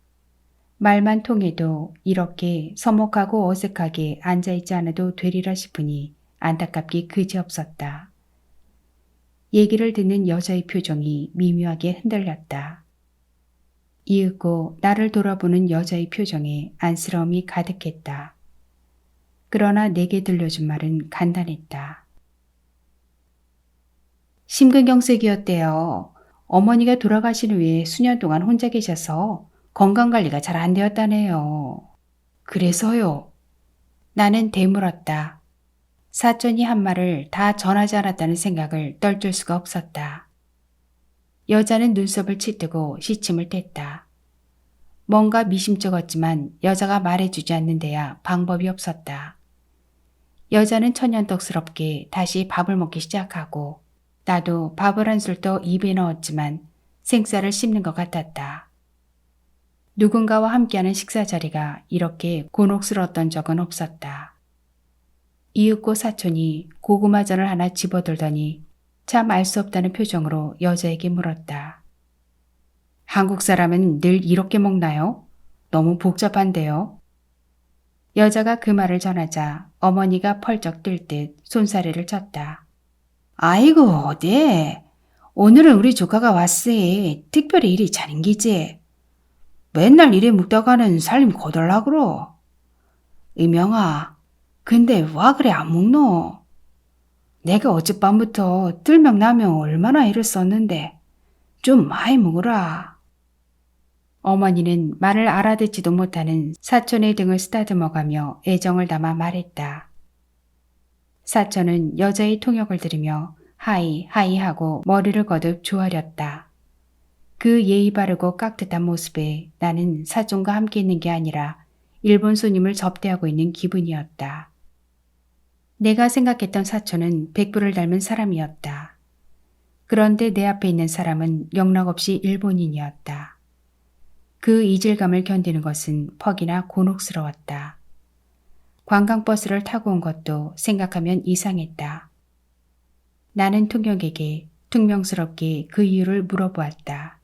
말만 통해도 이렇게 서먹하고 어색하게 앉아있지 않아도 되리라 싶으니 안타깝기 그지없었다. 얘기를 듣는 여자의 표정이 미묘하게 흔들렸다. 이윽고 나를 돌아보는 여자의 표정에 안쓰러움이 가득했다. 그러나 내게 들려준 말은 간단했다. 심근경색이었대요. 어머니가 돌아가신 후에 수년 동안 혼자 계셔서 건강관리가 잘 안 되었다네요. 그래서요? 나는 되물었다. 사촌이 한 말을 다 전하지 않았다는 생각을 떨칠 수가 없었다. 여자는 눈썹을 치뜨고 시침을 뗐다. 뭔가 미심쩍었지만 여자가 말해주지 않는 데야 방법이 없었다. 여자는 천연덕스럽게 다시 밥을 먹기 시작하고 나도 밥을 한 술 더 입에 넣었지만 생쌀을 씹는 것 같았다. 누군가와 함께하는 식사 자리가 이렇게 곤혹스러웠던 적은 없었다. 이윽고 사촌이 고구마전을 하나 집어들더니 참 알 수 없다는 표정으로 여자에게 물었다. 한국 사람은 늘 이렇게 먹나요? 너무 복잡한데요. 여자가 그 말을 전하자 어머니가 펄쩍 뛸 듯 손사래를 쳤다. 아이고 어디? 오늘은 우리 조카가 왔으니 특별히 일이 잘인기지. 맨날 일에 묵다가는 살림 거덜나그러. 이명아, 근데 와 그래 안 먹노? 내가 어젯밤부터 들명나명 얼마나 애를 썼는데 좀 많이 먹으라. 어머니는 말을 알아듣지도 못하는 사촌의 등을 쓰다듬어가며 애정을 담아 말했다. 사촌은 여자의 통역을 들으며 하이 하이 하고 머리를 거듭 조아렸다. 그 예의 바르고 깍듯한 모습에 나는 사촌과 함께 있는 게 아니라 일본 손님을 접대하고 있는 기분이었다. 내가 생각했던 사촌은 백부를 닮은 사람이었다. 그런데 내 앞에 있는 사람은 영락없이 일본인이었다. 그 이질감을 견디는 것은 퍽이나 곤혹스러웠다. 관광버스를 타고 온 것도 생각하면 이상했다. 나는 통역에게 퉁명스럽게 그 이유를 물어보았다.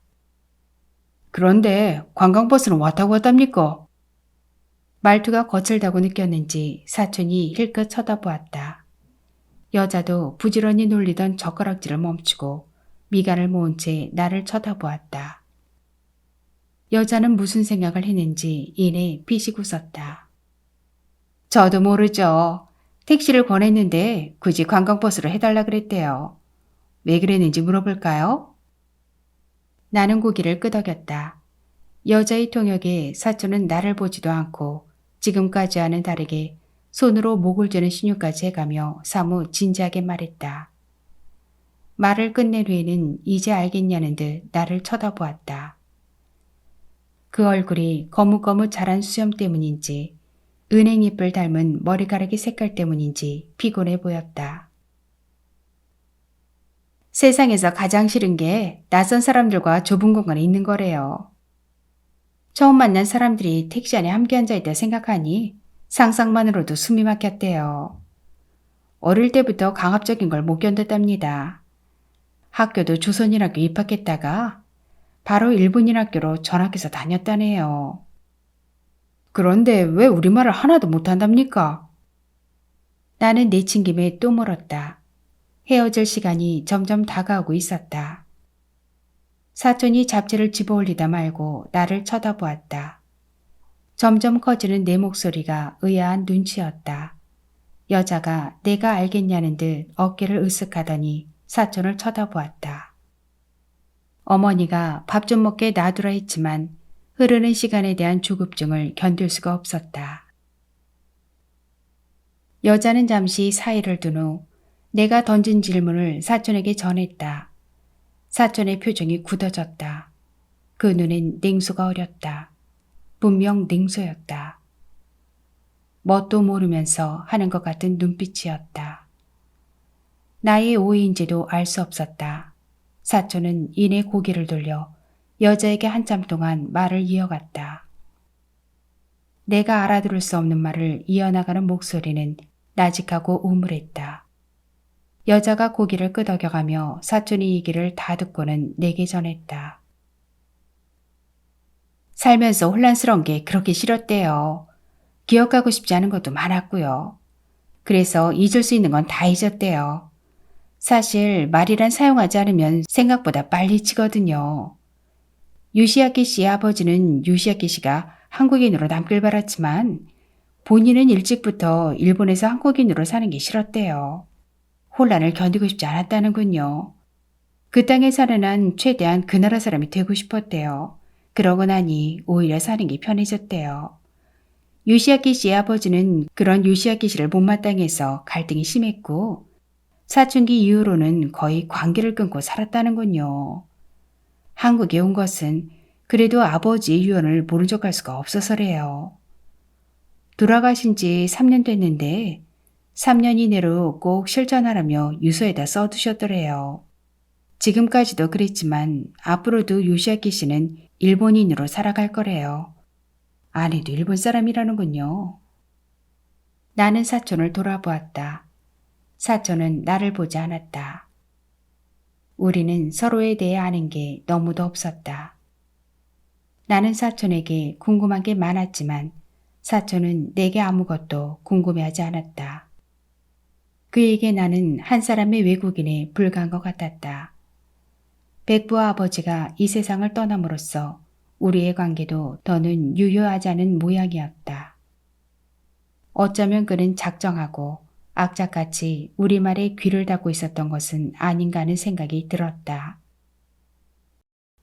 그런데 관광버스는 왔다고 왔답니까? 말투가 거칠다고 느꼈는지 사촌이 힐끗 쳐다보았다. 여자도 부지런히 놀리던 젓가락질을 멈추고 미간을 모은 채 나를 쳐다보았다. 여자는 무슨 생각을 했는지 이내 피식 웃었다. 저도 모르죠. 택시를 권했는데 굳이 관광버스를 해달라 그랬대요. 왜 그랬는지 물어볼까요? 나는 고개를 끄덕였다. 여자의 통역에 사촌은 나를 보지도 않고 지금까지와는 다르게 손으로 목을 죄는 신유까지 해가며 사뭇 진지하게 말했다. 말을 끝낸 후에는 이제 알겠냐는 듯 나를 쳐다보았다. 그 얼굴이 거뭇거뭇 자란 수염 때문인지 은행잎을 닮은 머리카락의 색깔 때문인지 피곤해 보였다. 세상에서 가장 싫은 게 낯선 사람들과 좁은 공간에 있는 거래요. 처음 만난 사람들이 택시 안에 함께 앉아있다 생각하니 상상만으로도 숨이 막혔대요. 어릴 때부터 강압적인 걸 못 견뎠답니다. 학교도 조선인학교 입학했다가 바로 일본인학교로 전학해서 다녔다네요. 그런데 왜 우리말을 하나도 못한답니까? 나는 내친 김에 또 물었다. 헤어질 시간이 점점 다가오고 있었다. 사촌이 잡지를 집어올리다 말고 나를 쳐다보았다. 점점 커지는 내 목소리가 의아한 눈치였다. 여자가 내가 알겠냐는 듯 어깨를 으쓱하더니 사촌을 쳐다보았다. 어머니가 밥 좀 먹게 놔두라 했지만 흐르는 시간에 대한 조급증을 견딜 수가 없었다. 여자는 잠시 사이를 둔 후 내가 던진 질문을 사촌에게 전했다. 사촌의 표정이 굳어졌다. 그 눈엔 냉소가 어렸다. 분명 냉소였다. 뭣도 모르면서 하는 것 같은 눈빛이었다. 나의 오해인지도 알 수 없었다. 사촌은 이내 고개를 돌려 여자에게 한참 동안 말을 이어갔다. 내가 알아들을 수 없는 말을 이어나가는 목소리는 나직하고 우물했다. 여자가 고개를 끄덕여가며 사촌의 얘기를 다 듣고는 내게 전했다. 살면서 혼란스러운 게 그렇게 싫었대요. 기억하고 싶지 않은 것도 많았고요. 그래서 잊을 수 있는 건 다 잊었대요. 사실 말이란 사용하지 않으면 생각보다 빨리 치거든요. 요시야키 씨의 아버지는 요시야키 씨가 한국인으로 남길 바랐지만 본인은 일찍부터 일본에서 한국인으로 사는 게 싫었대요. 혼란을 견디고 싶지 않았다는군요. 그 땅에 사는 한 최대한 그 나라 사람이 되고 싶었대요. 그러고 나니 오히려 사는 게 편해졌대요. 요시야키 씨의 아버지는 그런 요시야키 씨를 못마땅해서 갈등이 심했고 사춘기 이후로는 거의 관계를 끊고 살았다는군요. 한국에 온 것은 그래도 아버지의 유언을 모른 척할 수가 없어서래요. 돌아가신 지 3년 됐는데 3년 이내로 꼭 실천하라며 유서에다 써두셨더래요. 지금까지도 그랬지만 앞으로도 요시아키 씨는 일본인으로 살아갈 거래요. 아내도 일본 사람이라는군요. 나는 사촌을 돌아보았다. 사촌은 나를 보지 않았다. 우리는 서로에 대해 아는 게 너무도 없었다. 나는 사촌에게 궁금한 게 많았지만 사촌은 내게 아무것도 궁금해하지 않았다. 그에게 나는 한 사람의 외국인에 불과한 것 같았다. 백부와 아버지가 이 세상을 떠남으로써 우리의 관계도 더는 유효하지 않은 모양이었다. 어쩌면 그는 작정하고 악착같이 우리말에 귀를 닫고 있었던 것은 아닌가 하는 생각이 들었다.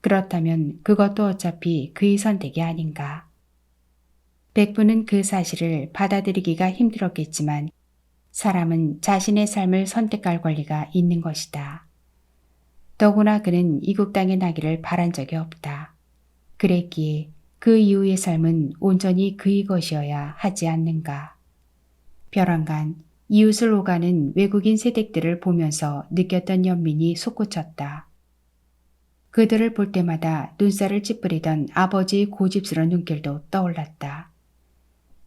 그렇다면 그것도 어차피 그의 선택이 아닌가. 백부는 그 사실을 받아들이기가 힘들었겠지만 사람은 자신의 삶을 선택할 권리가 있는 것이다. 더구나 그는 이국 땅에 나기를 바란 적이 없다. 그랬기에 그 이후의 삶은 온전히 그의 것이어야 하지 않는가. 벼랑간 이웃을 오가는 외국인 세댁들을 보면서 느꼈던 연민이 솟구쳤다. 그들을 볼 때마다 눈살을 찌푸리던 아버지의 고집스러운 눈길도 떠올랐다.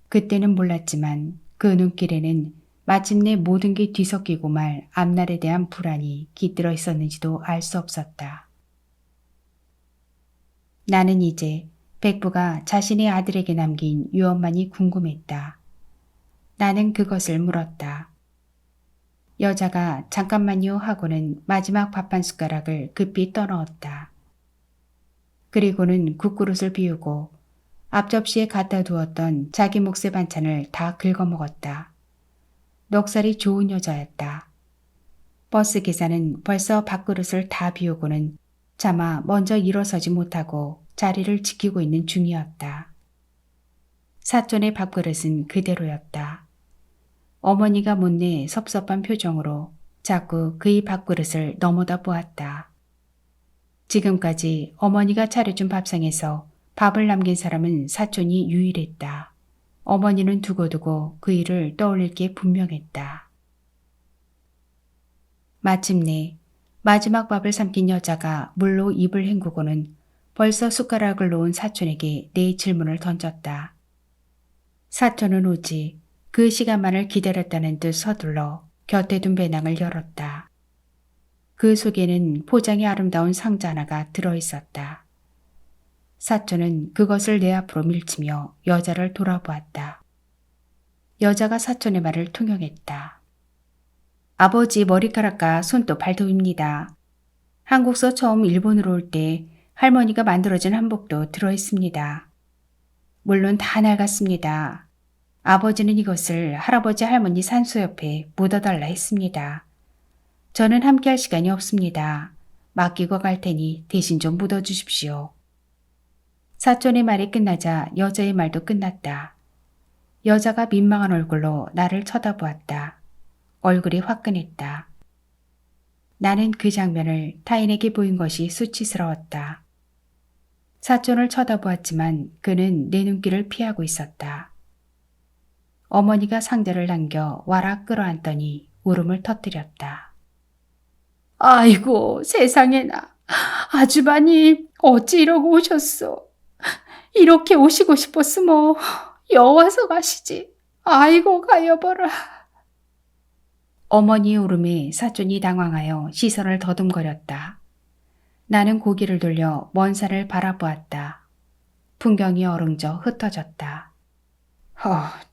그때는 몰랐지만 그 눈길에는 마침내 모든 게 뒤섞이고 말 앞날에 대한 불안이 깃들어 있었는지도 알 수 없었다. 나는 이제 백부가 자신의 아들에게 남긴 유언만이 궁금했다. 나는 그것을 물었다. 여자가 잠깐만요 하고는 마지막 밥 한 숟가락을 급히 떠넣었다. 그리고는 국그릇을 비우고 앞접시에 갖다 두었던 자기 몫의 반찬을 다 긁어먹었다. 넉살이 좋은 여자였다. 버스 기사는 벌써 밥그릇을 다 비우고는 차마 먼저 일어서지 못하고 자리를 지키고 있는 중이었다. 사촌의 밥그릇은 그대로였다. 어머니가 못내 섭섭한 표정으로 자꾸 그의 밥그릇을 넘어다 보았다. 지금까지 어머니가 차려준 밥상에서 밥을 남긴 사람은 사촌이 유일했다. 어머니는 두고두고 그 일을 떠올릴 게 분명했다. 마침내 마지막 밥을 삼킨 여자가 물로 입을 헹구고는 벌써 숟가락을 놓은 사촌에게 내 질문을 던졌다. 사촌은 오직 그 시간만을 기다렸다는 듯 서둘러 곁에 둔 배낭을 열었다. 그 속에는 포장이 아름다운 상자 하나가 들어있었다. 사촌은 그것을 내 앞으로 밀치며 여자를 돌아보았다. 여자가 사촌의 말을 통용했다. 아버지 머리카락과 손도 발톱입니다. 한국서 처음 일본으로 올 때 할머니가 만들어준 한복도 들어있습니다. 물론 다 낡았습니다. 아버지는 이것을 할아버지 할머니 산소 옆에 묻어달라 했습니다. 저는 함께할 시간이 없습니다. 맡기고 갈 테니 대신 좀 묻어주십시오. 사촌의 말이 끝나자 여자의 말도 끝났다. 여자가 민망한 얼굴로 나를 쳐다보았다. 얼굴이 화끈했다. 나는 그 장면을 타인에게 보인 것이 수치스러웠다. 사촌을 쳐다보았지만 그는 내 눈길을 피하고 있었다. 어머니가 상자를 남겨 와락 끌어안더니 울음을 터뜨렸다. 아이고 세상에나. 아주바님 어찌 이러고 오셨소. 이렇게 오시고 싶었으모 여와서 가시지. 아이고 가여보라. 어머니의 울음에 사촌이 당황하여 시선을 더듬거렸다. 나는 고개를 돌려 먼 산을 바라보았다. 풍경이 어릉져 흩어졌다.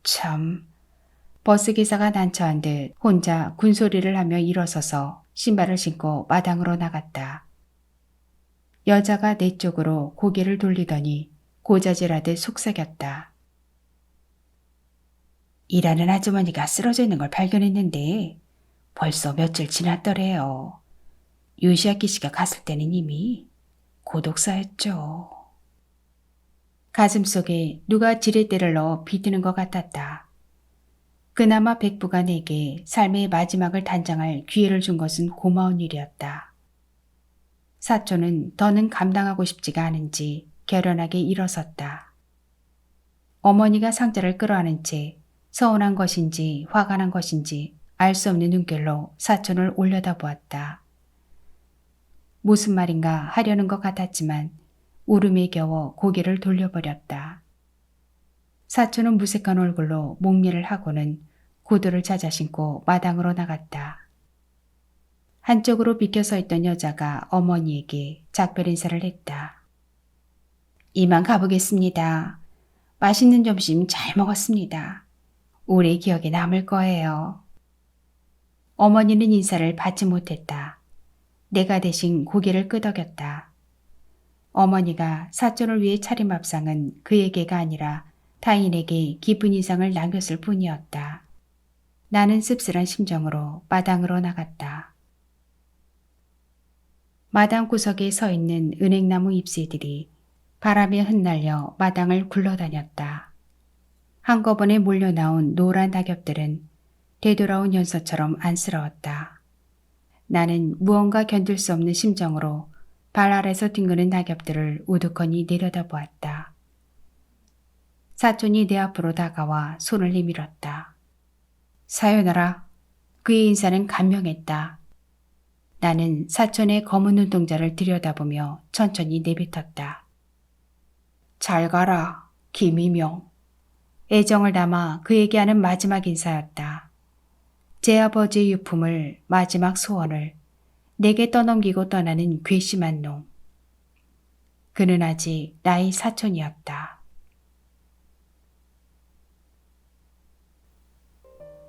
참. 버스기사가 난처한 듯 혼자 군소리를 하며 일어서서 신발을 신고 마당으로 나갔다. 여자가 내 쪽으로 고개를 돌리더니 고자질하듯 속삭였다. 일하는 아주머니가 쓰러져 있는 걸 발견했는데 벌써 며칠 지났더래요. 요시아키 씨가 갔을 때는 이미 고독사였죠. 가슴속에 누가 지렛대를 넣어 비트는 것 같았다. 그나마 백부가 내게 삶의 마지막을 단장할 기회를 준 것은 고마운 일이었다. 사촌은 더는 감당하고 싶지가 않은지 결연하게 일어섰다. 어머니가 상자를 끌어안은 채 서운한 것인지 화가 난 것인지 알 수 없는 눈길로 사촌을 올려다보았다. 무슨 말인가 하려는 것 같았지만 울음에 겨워 고개를 돌려버렸다. 사촌은 무색한 얼굴로 목례를 하고는 구두를 찾아 신고 마당으로 나갔다. 한쪽으로 비켜 서 있던 여자가 어머니에게 작별 인사를 했다. 이만 가보겠습니다. 맛있는 점심 잘 먹었습니다. 오래 기억에 남을 거예요. 어머니는 인사를 받지 못했다. 내가 대신 고개를 끄덕였다. 어머니가 사촌을 위해 차린 밥상은 그에게가 아니라 타인에게 깊은 인상을 남겼을 뿐이었다. 나는 씁쓸한 심정으로 마당으로 나갔다. 마당 구석에 서 있는 은행나무 잎새들이 바람에 흩날려 마당을 굴러다녔다. 한꺼번에 몰려나온 노란 낙엽들은 되돌아온 연서처럼 안쓰러웠다. 나는 무언가 견딜 수 없는 심정으로 발 아래서 뒹구는 낙엽들을 우두커니 내려다보았다. 사촌이 내 앞으로 다가와 손을 내밀었다. 사요나라. 그의 인사는 간명했다. 나는 사촌의 검은 눈동자를 들여다보며 천천히 내뱉었다. 잘 가라, 김이명. 애정을 담아 그에게 하는 마지막 인사였다. 제 아버지의 유품을, 마지막 소원을 내게 떠넘기고 떠나는 괘씸한 놈. 그는 아직 나의 사촌이었다.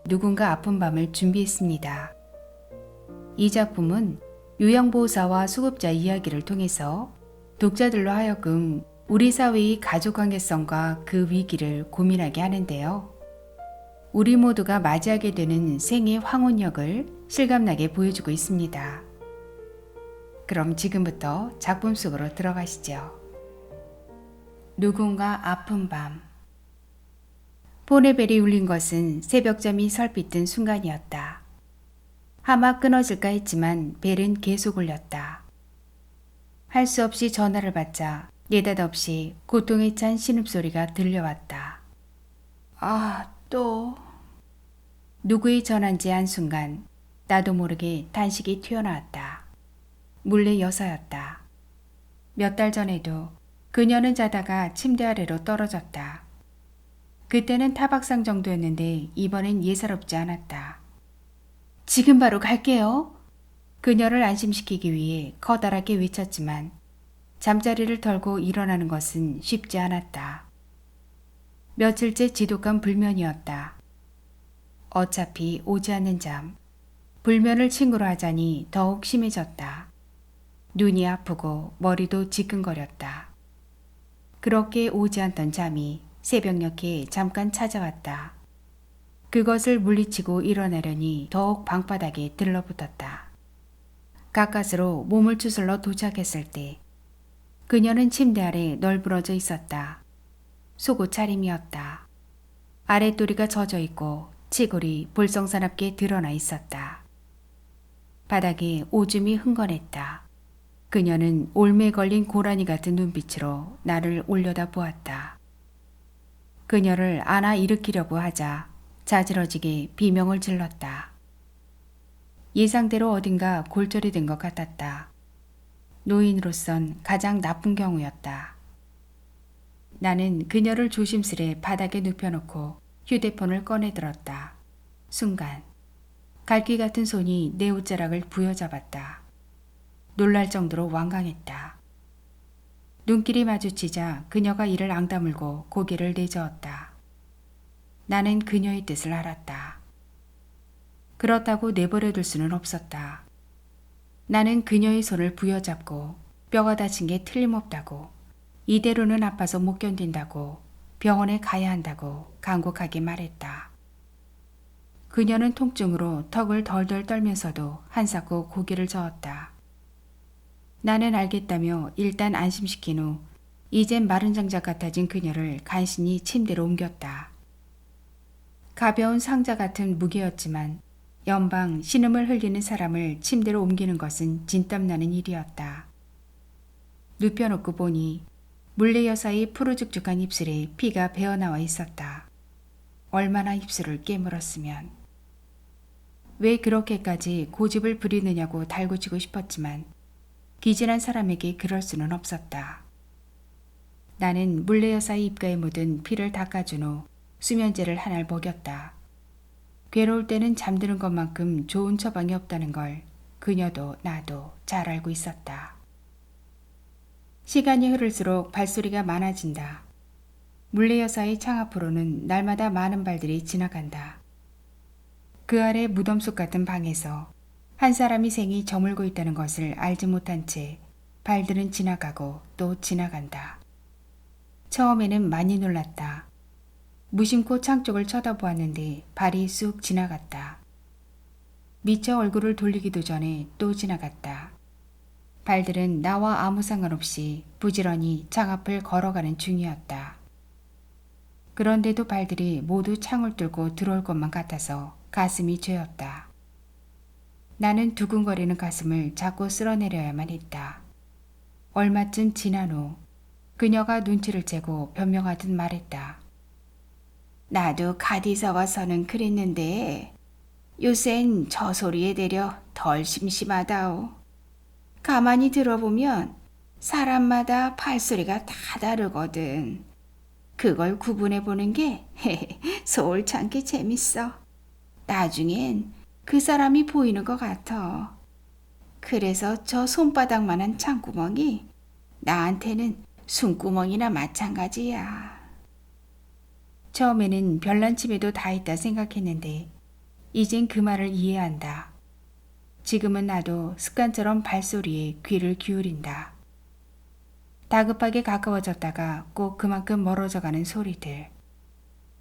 누군가 아픈 밤을 준비했습니다. 이 작품은 요양보호사와 수급자 이야기를 통해서 독자들로 하여금 우리 사회의 가족관계성과 그 위기를 고민하게 하는데요. 우리 모두가 맞이하게 되는 생의 황혼역을 실감나게 보여주고 있습니다. 그럼 지금부터 작품 속으로 들어가시죠. 누군가 아픈 밤. 폰의 벨이 울린 것은 새벽잠이 설핏 든 순간이었다. 아마 끊어질까 했지만 벨은 계속 울렸다. 할 수 없이 전화를 받자 느닷없이 고통에 찬 신음소리가 들려왔다. 또... 누구의 전화인지 한순간 나도 모르게 단식이 튀어나왔다. 물레 여사였다. 몇 달 전에도 그녀는 자다가 침대 아래로 떨어졌다. 그때는 타박상 정도였는데 이번엔 예사롭지 않았다. 지금 바로 갈게요. 그녀를 안심시키기 위해 커다랗게 외쳤지만 잠자리를 털고 일어나는 것은 쉽지 않았다. 며칠째 지독한 불면이었다. 어차피 오지 않는 잠. 불면을 친구로 하자니 더욱 심해졌다. 눈이 아프고 머리도 지끈거렸다. 그렇게 오지 않던 잠이 새벽녘에 잠깐 찾아왔다. 그것을 물리치고 일어나려니 더욱 방바닥에 들러붙었다. 가까스로 몸을 추슬러 도착했을 때 그녀는 침대 아래 널브러져 있었다. 속옷 차림이었다. 아랫도리가 젖어 있고 치골이 볼성사납게 드러나 있었다. 바닥에 오줌이 흥건했다. 그녀는 올매에 걸린 고라니 같은 눈빛으로 나를 올려다 보았다. 그녀를 안아 일으키려고 하자 자지러지게 비명을 질렀다. 예상대로 어딘가 골절이 된 것 같았다. 노인으로선 가장 나쁜 경우였다. 나는 그녀를 조심스레 바닥에 눕혀놓고 휴대폰을 꺼내들었다. 순간 갈퀴 같은 손이 내 옷자락을 부여잡았다. 놀랄 정도로 완강했다. 눈길이 마주치자 그녀가 이를 앙다물고 고개를 내저었다. 나는 그녀의 뜻을 알았다. 그렇다고 내버려둘 수는 없었다. 나는 그녀의 손을 부여잡고 뼈가 다친 게 틀림없다고, 이대로는 아파서 못 견딘다고, 병원에 가야 한다고 간곡하게 말했다. 그녀는 통증으로 턱을 덜덜 떨면서도 한사코 고개를 저었다. 나는 알겠다며 일단 안심시킨 후 이젠 마른 장작 같아진 그녀를 간신히 침대로 옮겼다. 가벼운 상자 같은 무게였지만 연방 신음을 흘리는 사람을 침대로 옮기는 것은 진땀나는 일이었다. 눕혀놓고 보니 물레 여사의 푸르죽죽한 입술에 피가 배어나와 있었다. 얼마나 입술을 깨물었으면. 왜 그렇게까지 고집을 부리느냐고 달구치고 싶었지만 기진한 사람에게 그럴 수는 없었다. 나는 물레 여사의 입가에 묻은 피를 닦아준 후 수면제를 하나를 먹였다. 괴로울 때는 잠드는 것만큼 좋은 처방이 없다는 걸 그녀도 나도 잘 알고 있었다. 시간이 흐를수록 발소리가 많아진다. 물레 여사의 창 앞으로는 날마다 많은 발들이 지나간다. 그 아래 무덤속 같은 방에서 한 사람이 생이 저물고 있다는 것을 알지 못한 채 발들은 지나가고 또 지나간다. 처음에는 많이 놀랐다. 무심코 창 쪽을 쳐다보았는데 발이 쑥 지나갔다. 미처 얼굴을 돌리기도 전에 또 지나갔다. 발들은 나와 아무 상관없이 부지런히 창 앞을 걸어가는 중이었다. 그런데도 발들이 모두 창을 뚫고 들어올 것만 같아서 가슴이 죄었다. 나는 두근거리는 가슴을 자꾸 쓸어내려야만 했다. 얼마쯤 지난 후 그녀가 눈치를 채고 변명하듯 말했다. 나도 가디서가서는 그랬는데 요샌 저 소리에 대려 덜 심심하다오. 가만히 들어보면 사람마다 발소리가 다 다르거든. 그걸 구분해보는 게 소울찮게 재밌어. 나중엔 그 사람이 보이는 것 같아. 그래서 저 손바닥만한 창구멍이 나한테는 숨구멍이나 마찬가지야. 처음에는 별난 침에도 다 있다 생각했는데 이젠 그 말을 이해한다. 지금은 나도 습관처럼 발소리에 귀를 기울인다. 다급하게 가까워졌다가 꼭 그만큼 멀어져가는 소리들.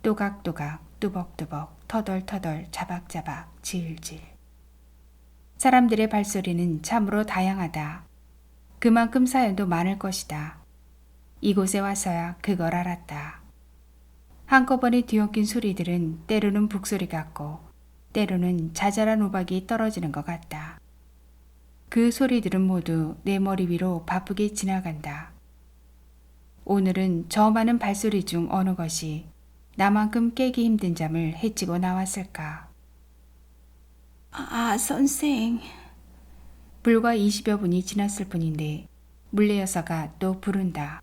또각또각, 뚜벅뚜벅, 터덜터덜, 자박자박, 질질. 사람들의 발소리는 참으로 다양하다. 그만큼 사연도 많을 것이다. 이곳에 와서야 그걸 알았다. 한꺼번에 뒤엉킨 소리들은 때로는 북소리 같고 때로는 자잘한 우박이 떨어지는 것 같다. 그 소리들은 모두 내 머리 위로 바쁘게 지나간다. 오늘은 저 많은 발소리 중 어느 것이 나만큼 깨기 힘든 잠을 해치고 나왔을까. 선생. 불과 20여 분이 지났을 뿐인데 물레 여사가 또 부른다.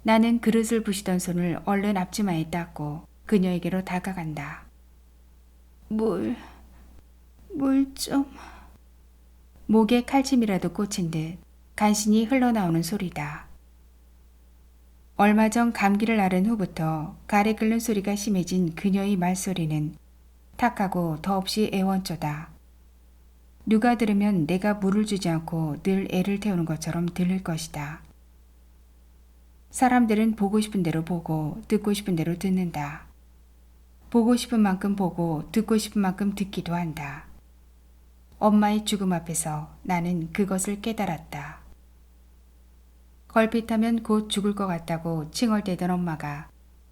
나는 그릇을 부시던 손을 얼른 앞치마에 닦고 그녀에게로 다가간다. 물 좀. 목에 칼침이라도 꽂힌 듯 간신히 흘러나오는 소리다. 얼마 전 감기를 앓은 후부터 가래 끓는 소리가 심해진 그녀의 말소리는 탁하고 더없이 애원조다. 누가 들으면 내가 물을 주지 않고 늘 애를 태우는 것처럼 들릴 것이다. 사람들은 보고 싶은 대로 보고 듣고 싶은 대로 듣는다. 보고 싶은 만큼 보고 듣고 싶은 만큼 듣기도 한다. 엄마의 죽음 앞에서 나는 그것을 깨달았다. 걸핏하면 곧 죽을 것 같다고 칭얼대던 엄마가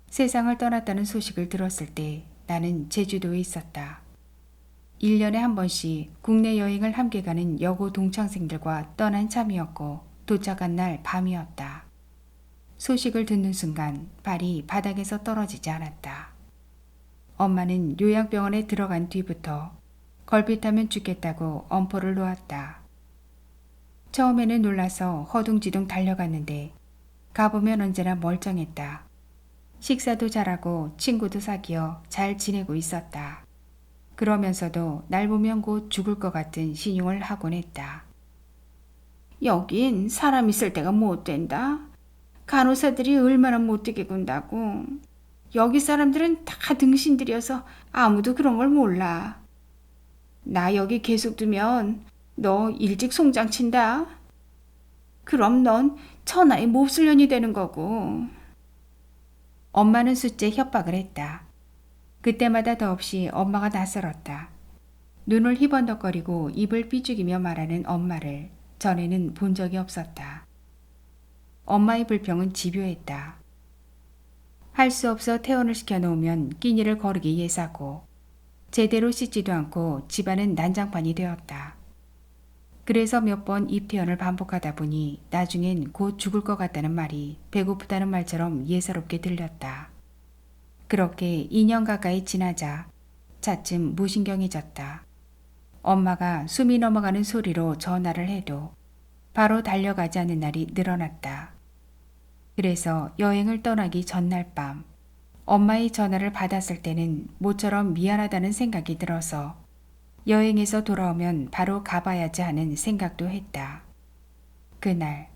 세상을 떠났다는 소식을 들었을 때 나는 제주도에 있었다. 1년에 한 번씩 국내 여행을 함께 가는 여고 동창생들과 떠난 참이었고 도착한 날 밤이었다. 소식을 듣는 순간 발이 바닥에서 떨어지지 않았다. 엄마는 요양병원에 들어간 뒤부터 걸핏하면 죽겠다고 엄포를 놓았다. 처음에는 놀라서 허둥지둥 달려갔는데 가보면 언제나 멀쩡했다. 식사도 잘하고 친구도 사귀어 잘 지내고 있었다. 그러면서도 날 보면 곧 죽을 것 같은 신용을 하곤 했다. 여긴 사람 있을 때가 못 된다. 간호사들이 얼마나 못되게 군다고. 여기 사람들은 다 등신들이어서 아무도 그런 걸 몰라. 나 여기 계속 두면 너 일찍 송장친다. 그럼 넌 천하의 몹쓸년이 되는 거고. 엄마는 숫제 협박을 했다. 그때마다 더없이 엄마가 낯설었다. 눈을 희번덕거리고 입을 삐죽이며 말하는 엄마를 전에는 본 적이 없었다. 엄마의 불평은 집요했다. 할 수 없어 퇴원을 시켜놓으면 끼니를 거르기 예사고 제대로 씻지도 않고 집안은 난장판이 되었다. 그래서 몇 번 입퇴원을 반복하다 보니 나중엔 곧 죽을 것 같다는 말이 배고프다는 말처럼 예사롭게 들렸다. 그렇게 2년 가까이 지나자 차츰 무신경해졌다. 엄마가 숨이 넘어가는 소리로 전화를 해도 바로 달려가지 않는 날이 늘어났다. 그래서 여행을 떠나기 전날 밤 엄마의 전화를 받았을 때는 모처럼 미안하다는 생각이 들어서 여행에서 돌아오면 바로 가봐야지 하는 생각도 했다. 그날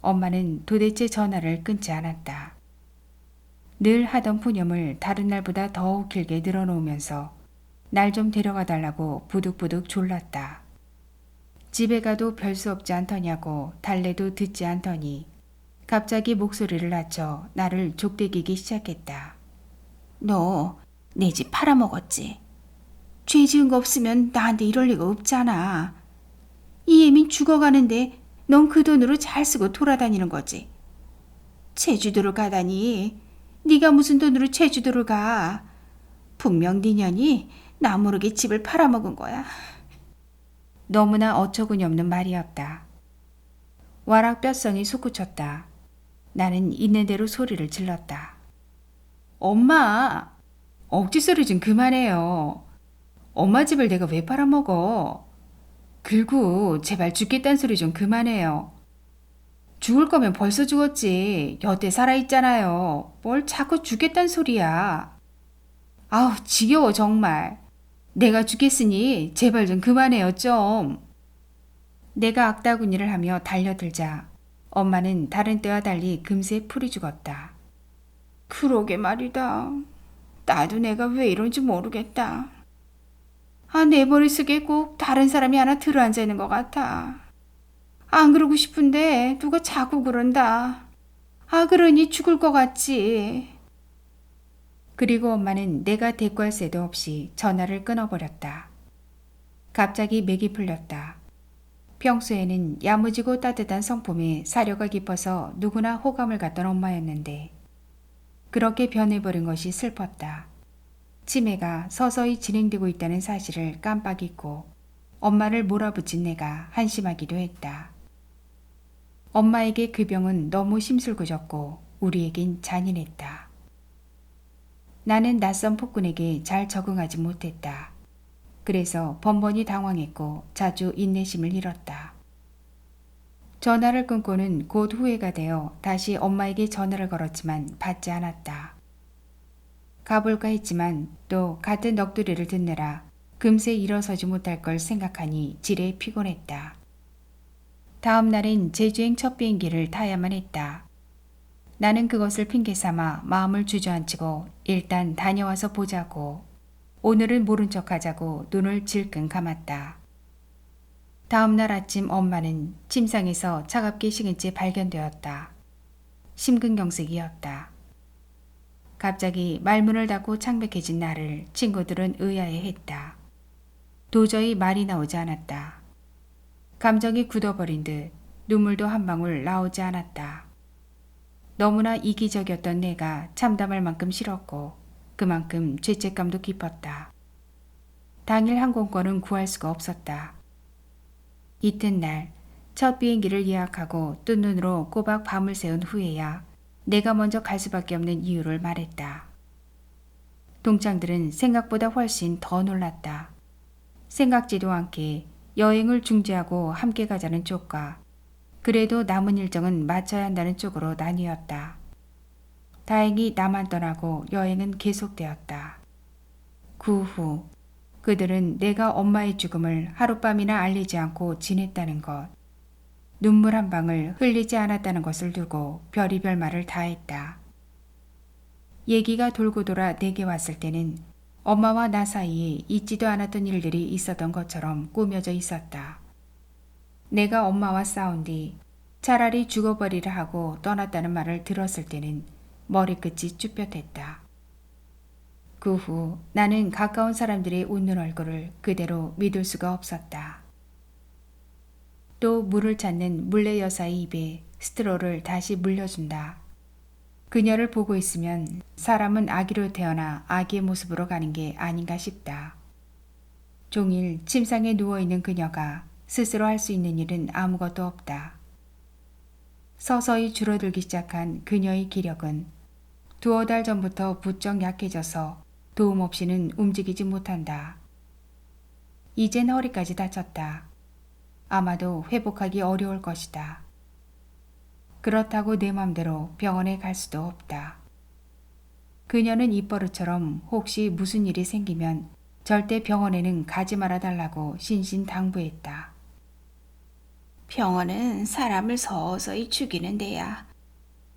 엄마는 도대체 전화를 끊지 않았다. 늘 하던 푸념을 다른 날보다 더욱 길게 늘어놓으면서 날 좀 데려가 달라고 부득부득 졸랐다. 집에 가도 별 수 없지 않더냐고 달래도 듣지 않더니 갑자기 목소리를 낮춰 나를 족대기기 시작했다. 너 내 집 팔아먹었지? 죄 지은 거 없으면 나한테 이럴 리가 없잖아. 이예민 죽어가는데 넌 그 돈으로 잘 쓰고 돌아다니는 거지. 제주도를 가다니. 네가 무슨 돈으로 제주도를 가. 분명 네 년이 나 모르게 집을 팔아먹은 거야. 너무나 어처구니 없는 말이었다. 와락 뼛속이 솟구쳤다. 나는 있는 대로 소리를 질렀다. 엄마! 억지소리 좀 그만해요. 엄마 집을 내가 왜 팔아먹어? 그리고 제발 죽겠다는 소리 좀 그만해요. 죽을 거면 벌써 죽었지. 여태 살아있잖아요. 뭘 자꾸 죽겠다는 소리야. 아우 지겨워 정말. 내가 죽겠으니 제발 좀 그만해요 좀. 내가 악다구니를 하며 달려들자 엄마는 다른 때와 달리 금세 풀이 죽었다. 그러게 말이다. 나도 내가 왜 이런지 모르겠다. 내 머릿속에 꼭 다른 사람이 하나 들어앉아 있는 것 같아. 안 그러고 싶은데 누가 자꾸 그런다. 그러니 죽을 것 같지. 그리고 엄마는 내가 대꾸할 새도 없이 전화를 끊어버렸다. 갑자기 맥이 풀렸다. 평소에는 야무지고 따뜻한 성품에 사려가 깊어서 누구나 호감을 갖던 엄마였는데 그렇게 변해버린 것이 슬펐다. 치매가 서서히 진행되고 있다는 사실을 깜빡 잊고 엄마를 몰아붙인 내가 한심하기도 했다. 엄마에게 그 병은 너무 심술궂었고 우리에겐 잔인했다. 나는 낯선 폭군에게 잘 적응하지 못했다. 그래서 번번이 당황했고 자주 인내심을 잃었다. 전화를 끊고는 곧 후회가 되어 다시 엄마에게 전화를 걸었지만 받지 않았다. 가볼까 했지만 또 같은 넋두리를 듣느라 금세 일어서지 못할 걸 생각하니 지레 피곤했다. 다음 날엔 제주행 첫 비행기를 타야만 했다. 나는 그것을 핑계 삼아 마음을 주저앉히고 일단 다녀와서 보자고 오늘은 모른 척하자고 눈을 질끈 감았다. 다음 날 아침 엄마는 침상에서 차갑게 식은 채 발견되었다. 심근경색이었다. 갑자기 말문을 닫고 창백해진 나를 친구들은 의아해했다. 도저히 말이 나오지 않았다. 감정이 굳어버린 듯 눈물도 한 방울 나오지 않았다. 너무나 이기적이었던 내가 참담할 만큼 싫었고 그만큼 죄책감도 깊었다. 당일 항공권은 구할 수가 없었다. 이튿날 첫 비행기를 예약하고 뜬 눈으로 꼬박 밤을 새운 후에야 내가 먼저 갈 수밖에 없는 이유를 말했다. 동창들은 생각보다 훨씬 더 놀랐다. 생각지도 않게 여행을 중지하고 함께 가자는 쪽과 그래도 남은 일정은 맞춰야 한다는 쪽으로 나뉘었다. 다행히 나만 떠나고 여행은 계속되었다. 그 후 그들은 내가 엄마의 죽음을 하룻밤이나 알리지 않고 지냈다는 것, 눈물 한 방울 흘리지 않았다는 것을 두고 별의별 말을 다 했다. 얘기가 돌고 돌아 내게 왔을 때는 엄마와 나 사이에 있지도 않았던 일들이 있었던 것처럼 꾸며져 있었다. 내가 엄마와 싸운 뒤 차라리 죽어버리라 하고 떠났다는 말을 들었을 때는 머리끝이 쭈뼛했다. 그 후 나는 가까운 사람들의 웃는 얼굴을 그대로 믿을 수가 없었다. 또 물을 찾는 물레 여사의 입에 스트로를 다시 물려준다. 그녀를 보고 있으면 사람은 아기로 태어나 아기의 모습으로 가는 게 아닌가 싶다. 종일 침상에 누워있는 그녀가 스스로 할 수 있는 일은 아무것도 없다. 서서히 줄어들기 시작한 그녀의 기력은 두어 달 전부터 부쩍 약해져서 도움 없이는 움직이지 못한다. 이젠 허리까지 다쳤다. 아마도 회복하기 어려울 것이다. 그렇다고 내 맘대로 병원에 갈 수도 없다. 그녀는 입버릇처럼 혹시 무슨 일이 생기면 절대 병원에는 가지 말아 달라고 신신당부했다. 병원은 사람을 서서히 죽이는 데야.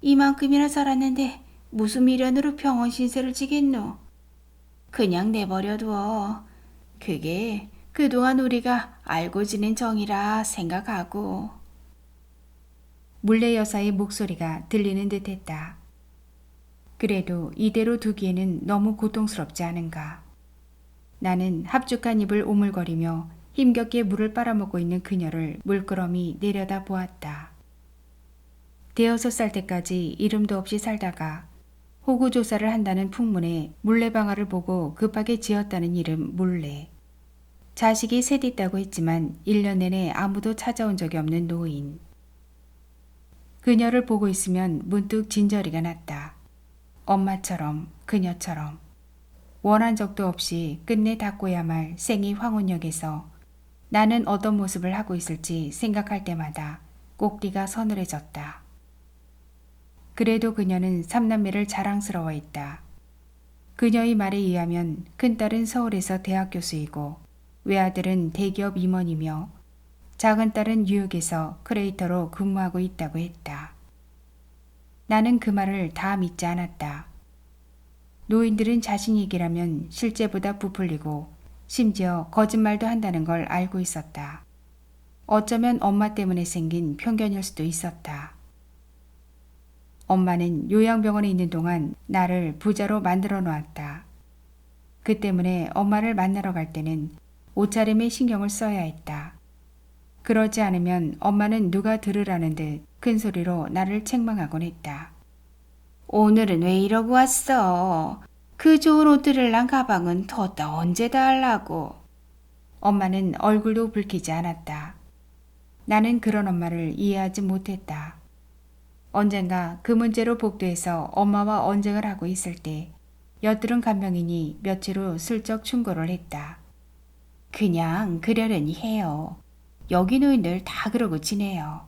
이만큼이나 살았는데 무슨 미련으로 병원 신세를 지겠노? 그냥 내버려두어. 그게 그동안 우리가 알고 지낸 정이라 생각하고. 물레 여사의 목소리가 들리는 듯했다. 그래도 이대로 두기에는 너무 고통스럽지 않은가. 나는 합죽한 입을 오물거리며 힘겹게 물을 빨아먹고 있는 그녀를 물끄러미 내려다 보았다. 6살 때까지 이름도 없이 살다가 호구조사를 한다는 풍문에 물레방아를 보고 급하게 지었다는 이름 물레. 자식이 셋 있다고 했지만 1년 내내 아무도 찾아온 적이 없는 노인. 그녀를 보고 있으면 문득 진저리가 났다. 엄마처럼 그녀처럼. 원한 적도 없이 끝내 닦고야 말 생이 황혼역에서 나는 어떤 모습을 하고 있을지 생각할 때마다 꼭지가 서늘해졌다. 그래도 그녀는 3남매를 자랑스러워했다. 그녀의 말에 의하면 큰딸은 서울에서 대학 교수이고 외아들은 대기업 임원이며 작은 딸은 뉴욕에서 크리에이터로 근무하고 있다고 했다. 나는 그 말을 다 믿지 않았다. 노인들은 자신 얘기라면 실제보다 부풀리고 심지어 거짓말도 한다는 걸 알고 있었다. 어쩌면 엄마 때문에 생긴 편견일 수도 있었다. 엄마는 요양병원에 있는 동안 나를 부자로 만들어 놓았다. 그 때문에 엄마를 만나러 갈 때는 옷차림에 신경을 써야 했다. 그러지 않으면 엄마는 누가 들으라는 듯 큰 소리로 나를 책망하곤 했다. 오늘은 왜 이러고 왔어? 그 좋은 옷들을랑 가방은 뒀다 언제 다 하려고. 엄마는 얼굴도 붉히지 않았다. 나는 그런 엄마를 이해하지 못했다. 언젠가 그 문제로 복도에서 엄마와 언쟁을 하고 있을 때 엿들은 간병인이 며칠 후 슬쩍 충고를 했다. 그냥 그러려니 해요. 여기 노인들 다 그러고 지내요.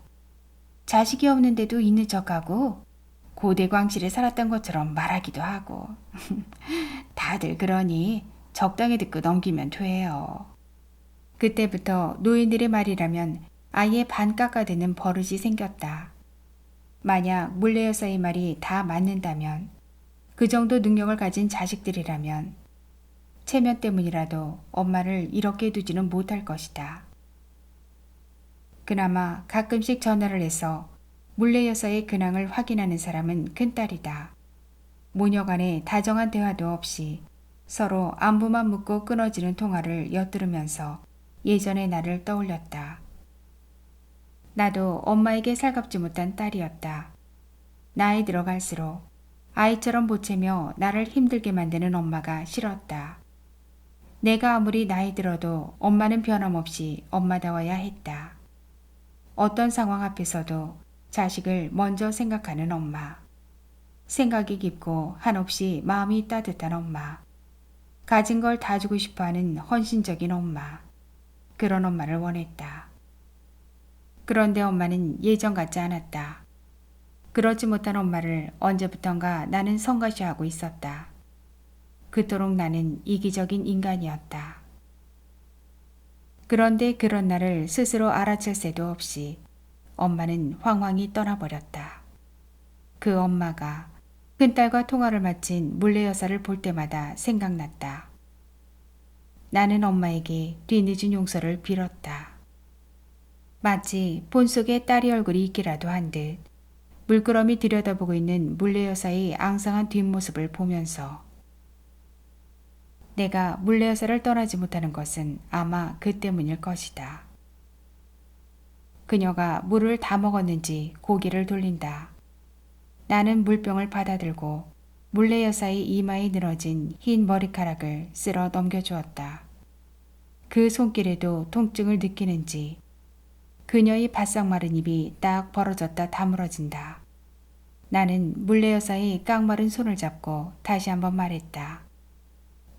자식이 없는데도 있는 척하고 고대 광실에 살았던 것처럼 말하기도 하고. 다들 그러니 적당히 듣고 넘기면 돼요. 그때부터 노인들의 말이라면 아예 반 깎아대는 버릇이 생겼다. 만약 물레 여사의 말이 다 맞는다면, 그 정도 능력을 가진 자식들이라면 체면 때문이라도 엄마를 이렇게 두지는 못할 것이다. 그나마 가끔씩 전화를 해서 물레 여사의 근황을 확인하는 사람은 큰딸이다. 모녀간에 다정한 대화도 없이 서로 안부만 묻고 끊어지는 통화를 엿들으면서 예전의 나를 떠올렸다. 나도 엄마에게 살갑지 못한 딸이었다. 나이 들어갈수록 아이처럼 보채며 나를 힘들게 만드는 엄마가 싫었다. 내가 아무리 나이 들어도 엄마는 변함없이 엄마다워야 했다. 어떤 상황 앞에서도 자식을 먼저 생각하는 엄마. 생각이 깊고 한없이 마음이 따뜻한 엄마. 가진 걸 다 주고 싶어하는 헌신적인 엄마. 그런 엄마를 원했다. 그런데 엄마는 예전 같지 않았다. 그렇지 못한 엄마를 언제부턴가 나는 성가시하고 있었다. 그토록 나는 이기적인 인간이었다. 그런데 그런 나를 스스로 알아챌 새도 없이 엄마는 황황히 떠나버렸다. 그 엄마가 큰딸과 통화를 마친 물레 여사를 볼 때마다 생각났다. 나는 엄마에게 뒤늦은 용서를 빌었다. 마치 본 속에 딸이 얼굴이 있기라도 한 듯 물끄러미 들여다보고 있는 물레 여사의 앙상한 뒷모습을 보면서 내가 물레 여사를 떠나지 못하는 것은 아마 그 때문일 것이다. 그녀가 물을 다 먹었는지 고개를 돌린다. 나는 물병을 받아들고 물레 여사의 이마에 늘어진 흰 머리카락을 쓸어 넘겨주었다. 그 손길에도 통증을 느끼는지 그녀의 바싹 마른 입이 딱 벌어졌다 다물어진다. 나는 물레 여사의 깡마른 손을 잡고 다시 한번 말했다.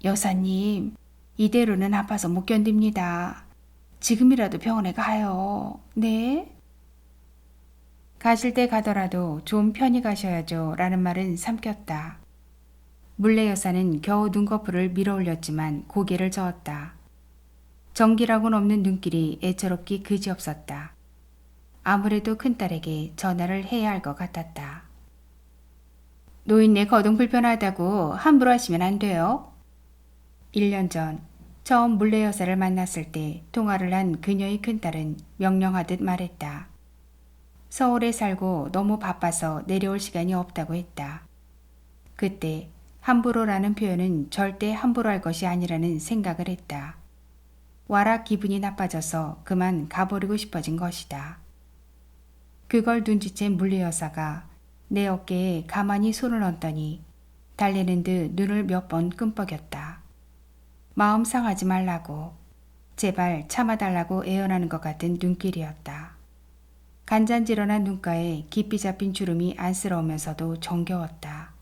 여사님, 이대로는 아파서 못 견딥니다. 지금이라도 병원에 가요. 네? 가실 때 가더라도 좀 편히 가셔야죠 라는 말은 삼켰다. 물레 여사는 겨우 눈꺼풀을 밀어 올렸지만 고개를 저었다. 정기라고는 없는 눈길이 애처롭기 그지없었다. 아무래도 큰딸에게 전화를 해야 할 것 같았다. 노인네 거동 불편하다고 함부로 하시면 안 돼요. 1년 전 처음 물레 여사를 만났을 때 통화를 한 그녀의 큰딸은 명령하듯 말했다. 서울에 살고 너무 바빠서 내려올 시간이 없다고 했다. 그때 함부로라는 표현은 절대 함부로 할 것이 아니라는 생각을 했다. 와라 기분이 나빠져서 그만 가버리고 싶어진 것이다. 그걸 눈치챈 물레 여사가 내 어깨에 가만히 손을 얹더니 달래는 듯 눈을 몇 번 끔뻑였다. 마음 상하지 말라고, 제발 참아달라고 애원하는 것 같은 눈길이었다. 간잔지런한 눈가에 깊이 잡힌 주름이 안쓰러우면서도 정겨웠다.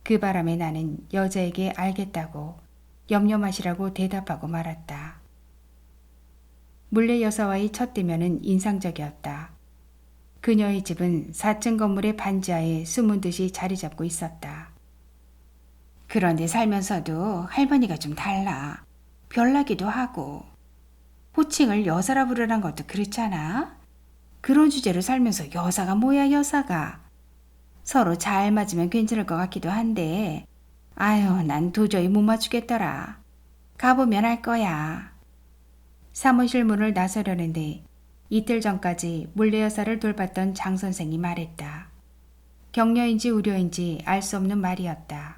그 바람에 나는 여자에게 알겠다고 염려 마시라고 대답하고 말았다. 물레 여사와의 첫 대면은 인상적이었다. 그녀의 집은 4층 건물의 반지하에 숨은 듯이 자리 잡고 있었다. 그런데 살면서도 할머니가 좀 달라. 별나기도 하고. 호칭을 여사라 부르란 것도 그렇잖아. 그런 주제로 살면서 여사가 뭐야 여사가. 서로 잘 맞으면 괜찮을 것 같기도 한데 아유 난 도저히 못 맞추겠더라. 가보면 알 거야. 사무실 문을 나서려는데 이틀 전까지 물레 여사를 돌봤던 장 선생이 말했다. 격려인지 우려인지 알 수 없는 말이었다.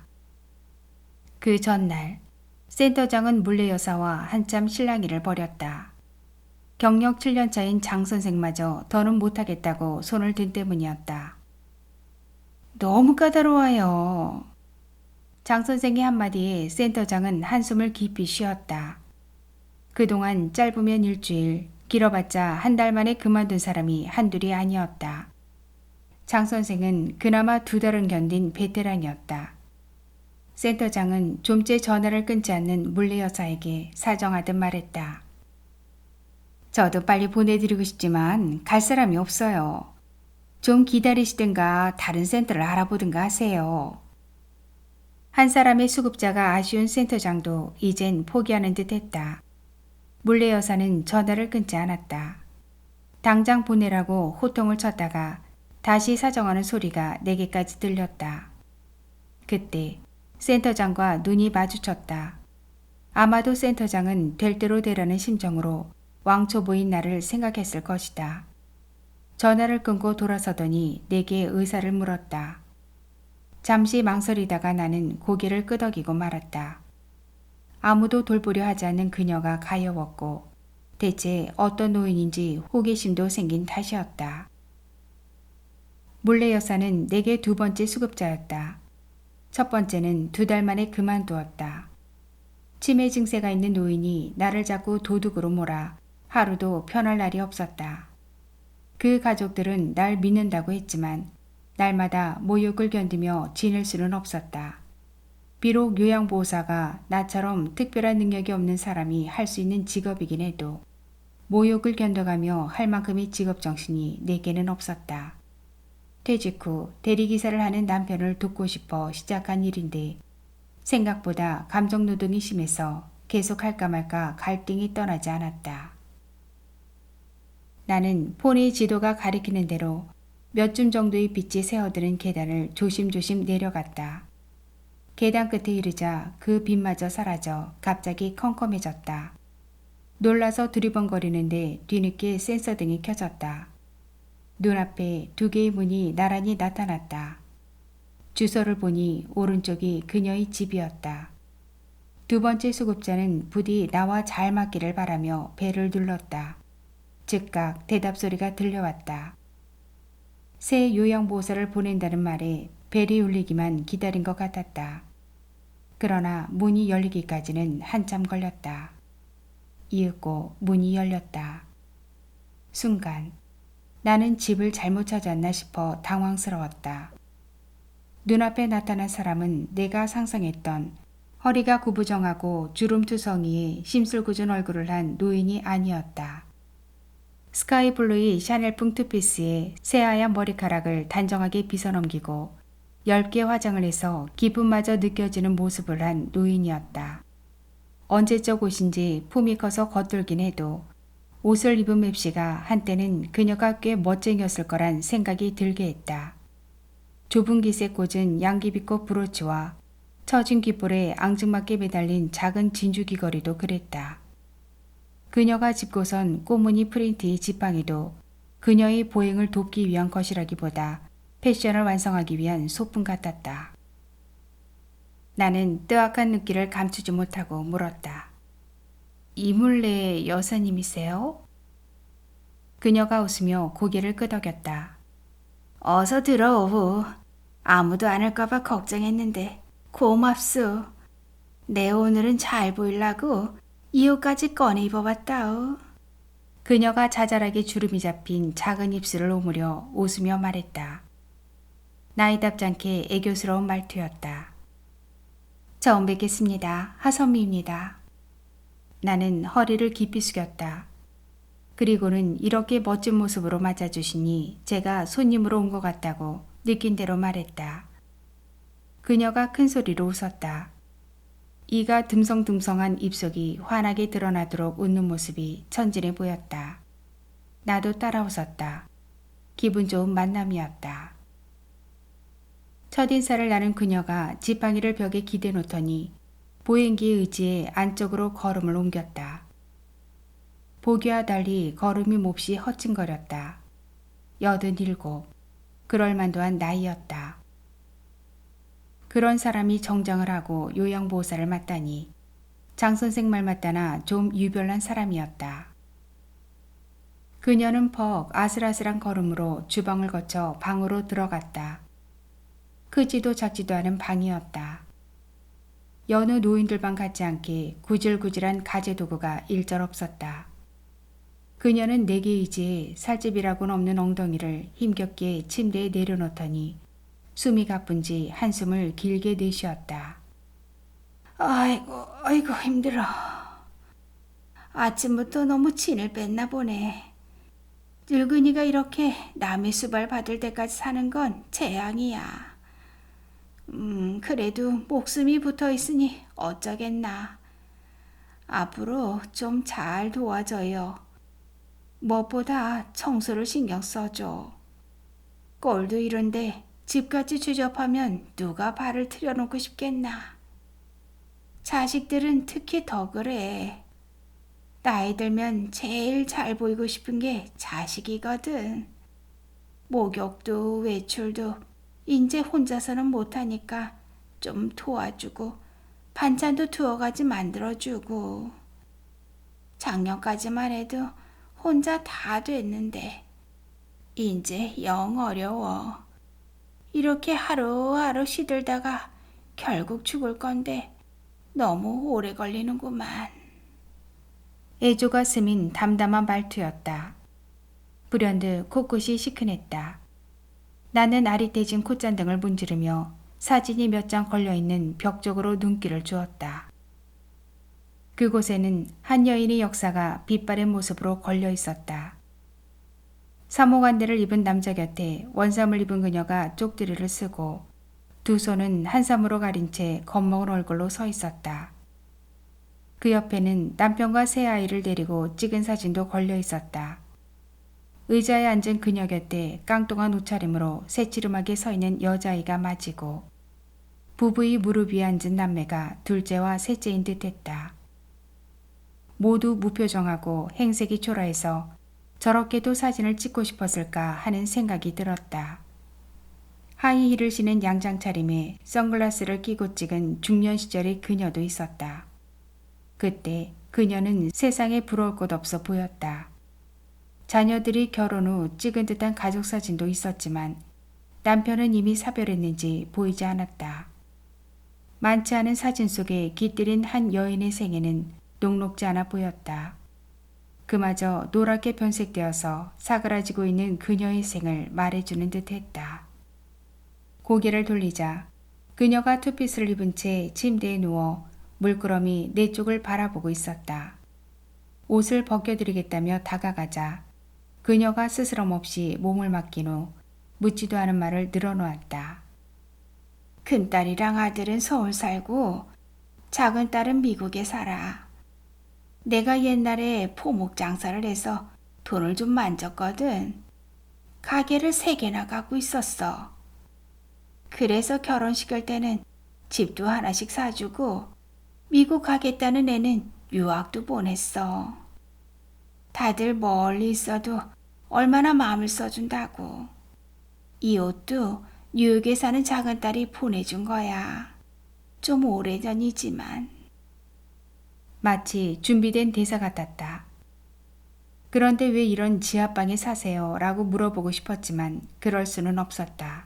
그 전날 센터장은 물레 여사와 한참 실랑이를 벌였다. 경력 7년 차인 장 선생마저 더는 못하겠다고 손을 든 때문이었다. 너무 까다로워요. 장 선생의 한마디에 센터장은 한숨을 깊이 쉬었다. 그동안 짧으면 일주일, 길어봤자 한 달 만에 그만둔 사람이 한둘이 아니었다. 장 선생은 그나마 2달은 견딘 베테랑이었다. 센터장은 좀째 전화를 끊지 않는 물레 여사에게 사정하듯 말했다. 저도 빨리 보내드리고 싶지만 갈 사람이 없어요. 좀 기다리시든가 다른 센터를 알아보든가 하세요. 한 사람의 수급자가 아쉬운 센터장도 이젠 포기하는 듯 했다. 물레 여사는 전화를 끊지 않았다. 당장 보내라고 호통을 쳤다가 다시 사정하는 소리가 내게까지 들렸다. 그때 센터장과 눈이 마주쳤다. 아마도 센터장은 될 대로 되라는 심정으로 왕초보인 나를 생각했을 것이다. 전화를 끊고 돌아서더니 내게 의사를 물었다. 잠시 망설이다가 나는 고개를 끄덕이고 말았다. 아무도 돌보려 하지 않는 그녀가 가여웠고 대체 어떤 노인인지 호기심도 생긴 탓이었다. 물레 여사는 내게 2번째 수급자였다. 첫 번째는 2달 만에 그만두었다. 치매 증세가 있는 노인이 나를 자꾸 도둑으로 몰아 하루도 편할 날이 없었다. 그 가족들은 날 믿는다고 했지만 날마다 모욕을 견디며 지낼 수는 없었다. 비록 요양보호사가 나처럼 특별한 능력이 없는 사람이 할 수 있는 직업이긴 해도 모욕을 견뎌가며 할 만큼의 직업정신이 내게는 없었다. 퇴직 후 대리기사를 하는 남편을 돕고 싶어 시작한 일인데 생각보다 감정노동이 심해서 계속 할까 말까 갈등이 떠나지 않았다. 나는 폰의 지도가 가리키는 대로 몇 줌 정도의 빛이 새어드는 계단을 조심조심 내려갔다. 계단 끝에 이르자 그 빛마저 사라져 갑자기 컴컴해졌다. 놀라서 두리번거리는데 뒤늦게 센서등이 켜졌다. 눈앞에 두 개의 문이 나란히 나타났다. 주소를 보니 오른쪽이 그녀의 집이었다. 두 번째 수급자는 부디 나와 잘 맞기를 바라며 벨을 눌렀다. 즉각 대답 소리가 들려왔다. 새 요양보호사를 보낸다는 말에 벨이 울리기만 기다린 것 같았다. 그러나 문이 열리기까지는 한참 걸렸다. 이윽고 문이 열렸다. 순간 나는 집을 잘못 찾았나 싶어 당황스러웠다. 눈앞에 나타난 사람은 내가 상상했던 허리가 구부정하고 주름투성이에 심술궂은 얼굴을 한 노인이 아니었다. 스카이블루의 샤넬풍 투피스에 새하얀 머리카락을 단정하게 빗어넘기고 얇게 화장을 해서 기분마저 느껴지는 모습을 한 노인이었다. 언제적 옷인지 품이 커서 겉돌긴 해도 옷을 입은 맵시가 한때는 그녀가 꽤 멋쟁이였을 거란 생각이 들게 했다. 좁은 깃에 꽂은 양귀비꽃 브로치와 처진 귓볼에 앙증맞게 매달린 작은 진주 귀걸이도 그랬다. 그녀가 짚고선 꽃무늬 프린트의 지팡이도 그녀의 보행을 돕기 위한 것이라기보다 패션을 완성하기 위한 소품 같았다. 나는 뜨악한 눈길을 감추지 못하고 물었다. 이물레 여사님이세요? 그녀가 웃으며 고개를 끄덕였다. 어서 들어오후. 아무도 안 올까봐 걱정했는데 고맙소. 내 오늘은 잘 보이려고 이 옷까지 꺼내 입어봤다오. 그녀가 자잘하게 주름이 잡힌 작은 입술을 오므려 웃으며 말했다. 나이답지 않게 애교스러운 말투였다. 처음 뵙겠습니다. 하선미입니다. 나는 허리를 깊이 숙였다. 그리고는 이렇게 멋진 모습으로 맞아주시니 제가 손님으로 온 것 같다고 느낀 대로 말했다. 그녀가 큰 소리로 웃었다. 이가 듬성듬성한 입속이 환하게 드러나도록 웃는 모습이 천진해 보였다. 나도 따라 웃었다. 기분 좋은 만남이었다. 첫인사를 나눈 그녀가 지팡이를 벽에 기대 놓더니 보행기에 의지해 안쪽으로 걸음을 옮겼다. 보기와 달리 걸음이 몹시 허찡거렸다. 87, 그럴만도한 나이였다. 그런 사람이 정장을 하고 요양보호사를 맡다니 장선생 말 맞다나 좀 유별난 사람이었다. 그녀는 퍽 아슬아슬한 걸음으로 주방을 거쳐 방으로 들어갔다. 크지도 작지도 않은 방이었다. 여느 노인들 방 같지 않게 구질구질한 가재도구가 일절 없었다. 그녀는 내게 의지해 살집이라고는 없는 엉덩이를 힘겹게 침대에 내려놓더니 숨이 가쁜지 한숨을 길게 내쉬었다. 아이고 힘들어. 아침부터 너무 진을 뺐나 보네. 늙은이가 이렇게 남의 수발 받을 때까지 사는 건 재앙이야. 그래도 목숨이 붙어 있으니 어쩌겠나. 앞으로 좀 잘 도와줘요. 무엇보다 청소를 신경 써줘. 꼴도 이런데 집같이 주접하면 누가 발을 들여놓고 싶겠나. 자식들은 특히 더 그래. 나이 들면 제일 잘 보이고 싶은 게 자식이거든. 목욕도 외출도 인제 혼자서는 못하니까 좀 도와주고 반찬도 두어 가지 만들어주고. 작년까지만 해도 혼자 다 됐는데 인제 영 어려워. 이렇게 하루하루 시들다가 결국 죽을 건데 너무 오래 걸리는구만. 애조가 스민 담담한 말투였다. 불현듯 코끝이 시큰했다. 나는 아릿해진 콧잔등을 문지르며 사진이 몇 장 걸려있는 벽 쪽으로 눈길을 주었다. 그곳에는 한 여인의 역사가 빛바랜 모습으로 걸려 있었다. 사모간대를 입은 남자 곁에 원삼을 입은 그녀가 쪽두리를 쓰고 두 손은 한삼으로 가린 채 겁먹은 얼굴로 서 있었다. 그 옆에는 남편과 새 아이를 데리고 찍은 사진도 걸려 있었다. 의자에 앉은 그녀 곁에 깡통한 옷차림으로 새치름하게 서 있는 여자아이가 맞이고 부부의 무릎 위에 앉은 남매가 둘째와 셋째인 듯했다. 모두 무표정하고 행색이 초라해서 저렇게도 사진을 찍고 싶었을까 하는 생각이 들었다. 하이힐을 신은 양장 차림에 선글라스를 끼고 찍은 중년 시절의 그녀도 있었다. 그때 그녀는 세상에 부러울 것 없어 보였다. 자녀들이 결혼 후 찍은 듯한 가족사진도 있었지만 남편은 이미 사별했는지 보이지 않았다. 많지 않은 사진 속에 깃들인 한 여인의 생애는 녹록지 않아 보였다. 그마저 노랗게 변색되어서 사그라지고 있는 그녀의 생을 말해주는 듯 했다. 고개를 돌리자 그녀가 투피스를 입은 채 침대에 누워 물끄러미 내 쪽을 바라보고 있었다. 옷을 벗겨드리겠다며 다가가자 그녀가 스스럼 없이 몸을 맡긴 후 묻지도 않은 말을 늘어놓았다. 큰딸이랑 아들은 서울 살고 작은 딸은 미국에 살아. 내가 옛날에 포목 장사를 해서 돈을 좀 만졌거든. 가게를 3개나 갖고 있었어. 그래서 결혼식 때는 집도 하나씩 사주고 미국 가겠다는 애는 유학도 보냈어. 다들 멀리 있어도 얼마나 마음을 써준다고. 이 옷도 뉴욕에 사는 작은 딸이 보내준 거야. 좀 오래전이지만. 마치 준비된 대사 같았다. 그런데 왜 이런 지하방에 사세요? 라고 물어보고 싶었지만 그럴 수는 없었다.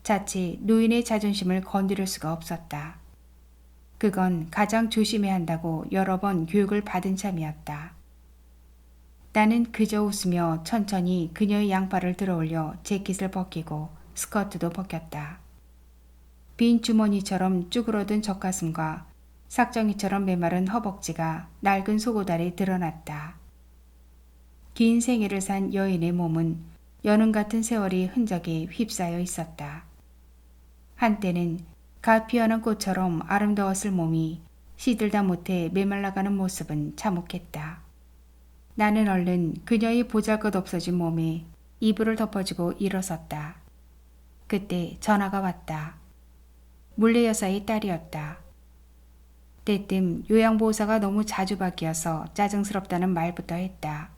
자칫 노인의 자존심을 건드릴 수가 없었다. 그건 가장 조심해야 한다고 여러 번 교육을 받은 참이었다. 나는 그저 웃으며 천천히 그녀의 양팔을 들어올려 재킷을 벗기고 스커트도 벗겼다. 빈 주머니처럼 쭈그러든 젖가슴과 삭정이처럼 메마른 허벅지가 낡은 속옷 아래 드러났다. 긴 생애를 산 여인의 몸은 여능 같은 세월이 흔적에 휩싸여 있었다. 한때는 갓 피어난 꽃처럼 아름다웠을 몸이 시들다 못해 메말라가는 모습은 참혹했다. 나는 얼른 그녀의 보잘것없어진 몸에 이불을 덮어주고 일어섰다. 그때 전화가 왔다. 물레 여사의 딸이었다. 때뜸 요양보호사가 너무 자주 바뀌어서 짜증스럽다는 말부터 했다.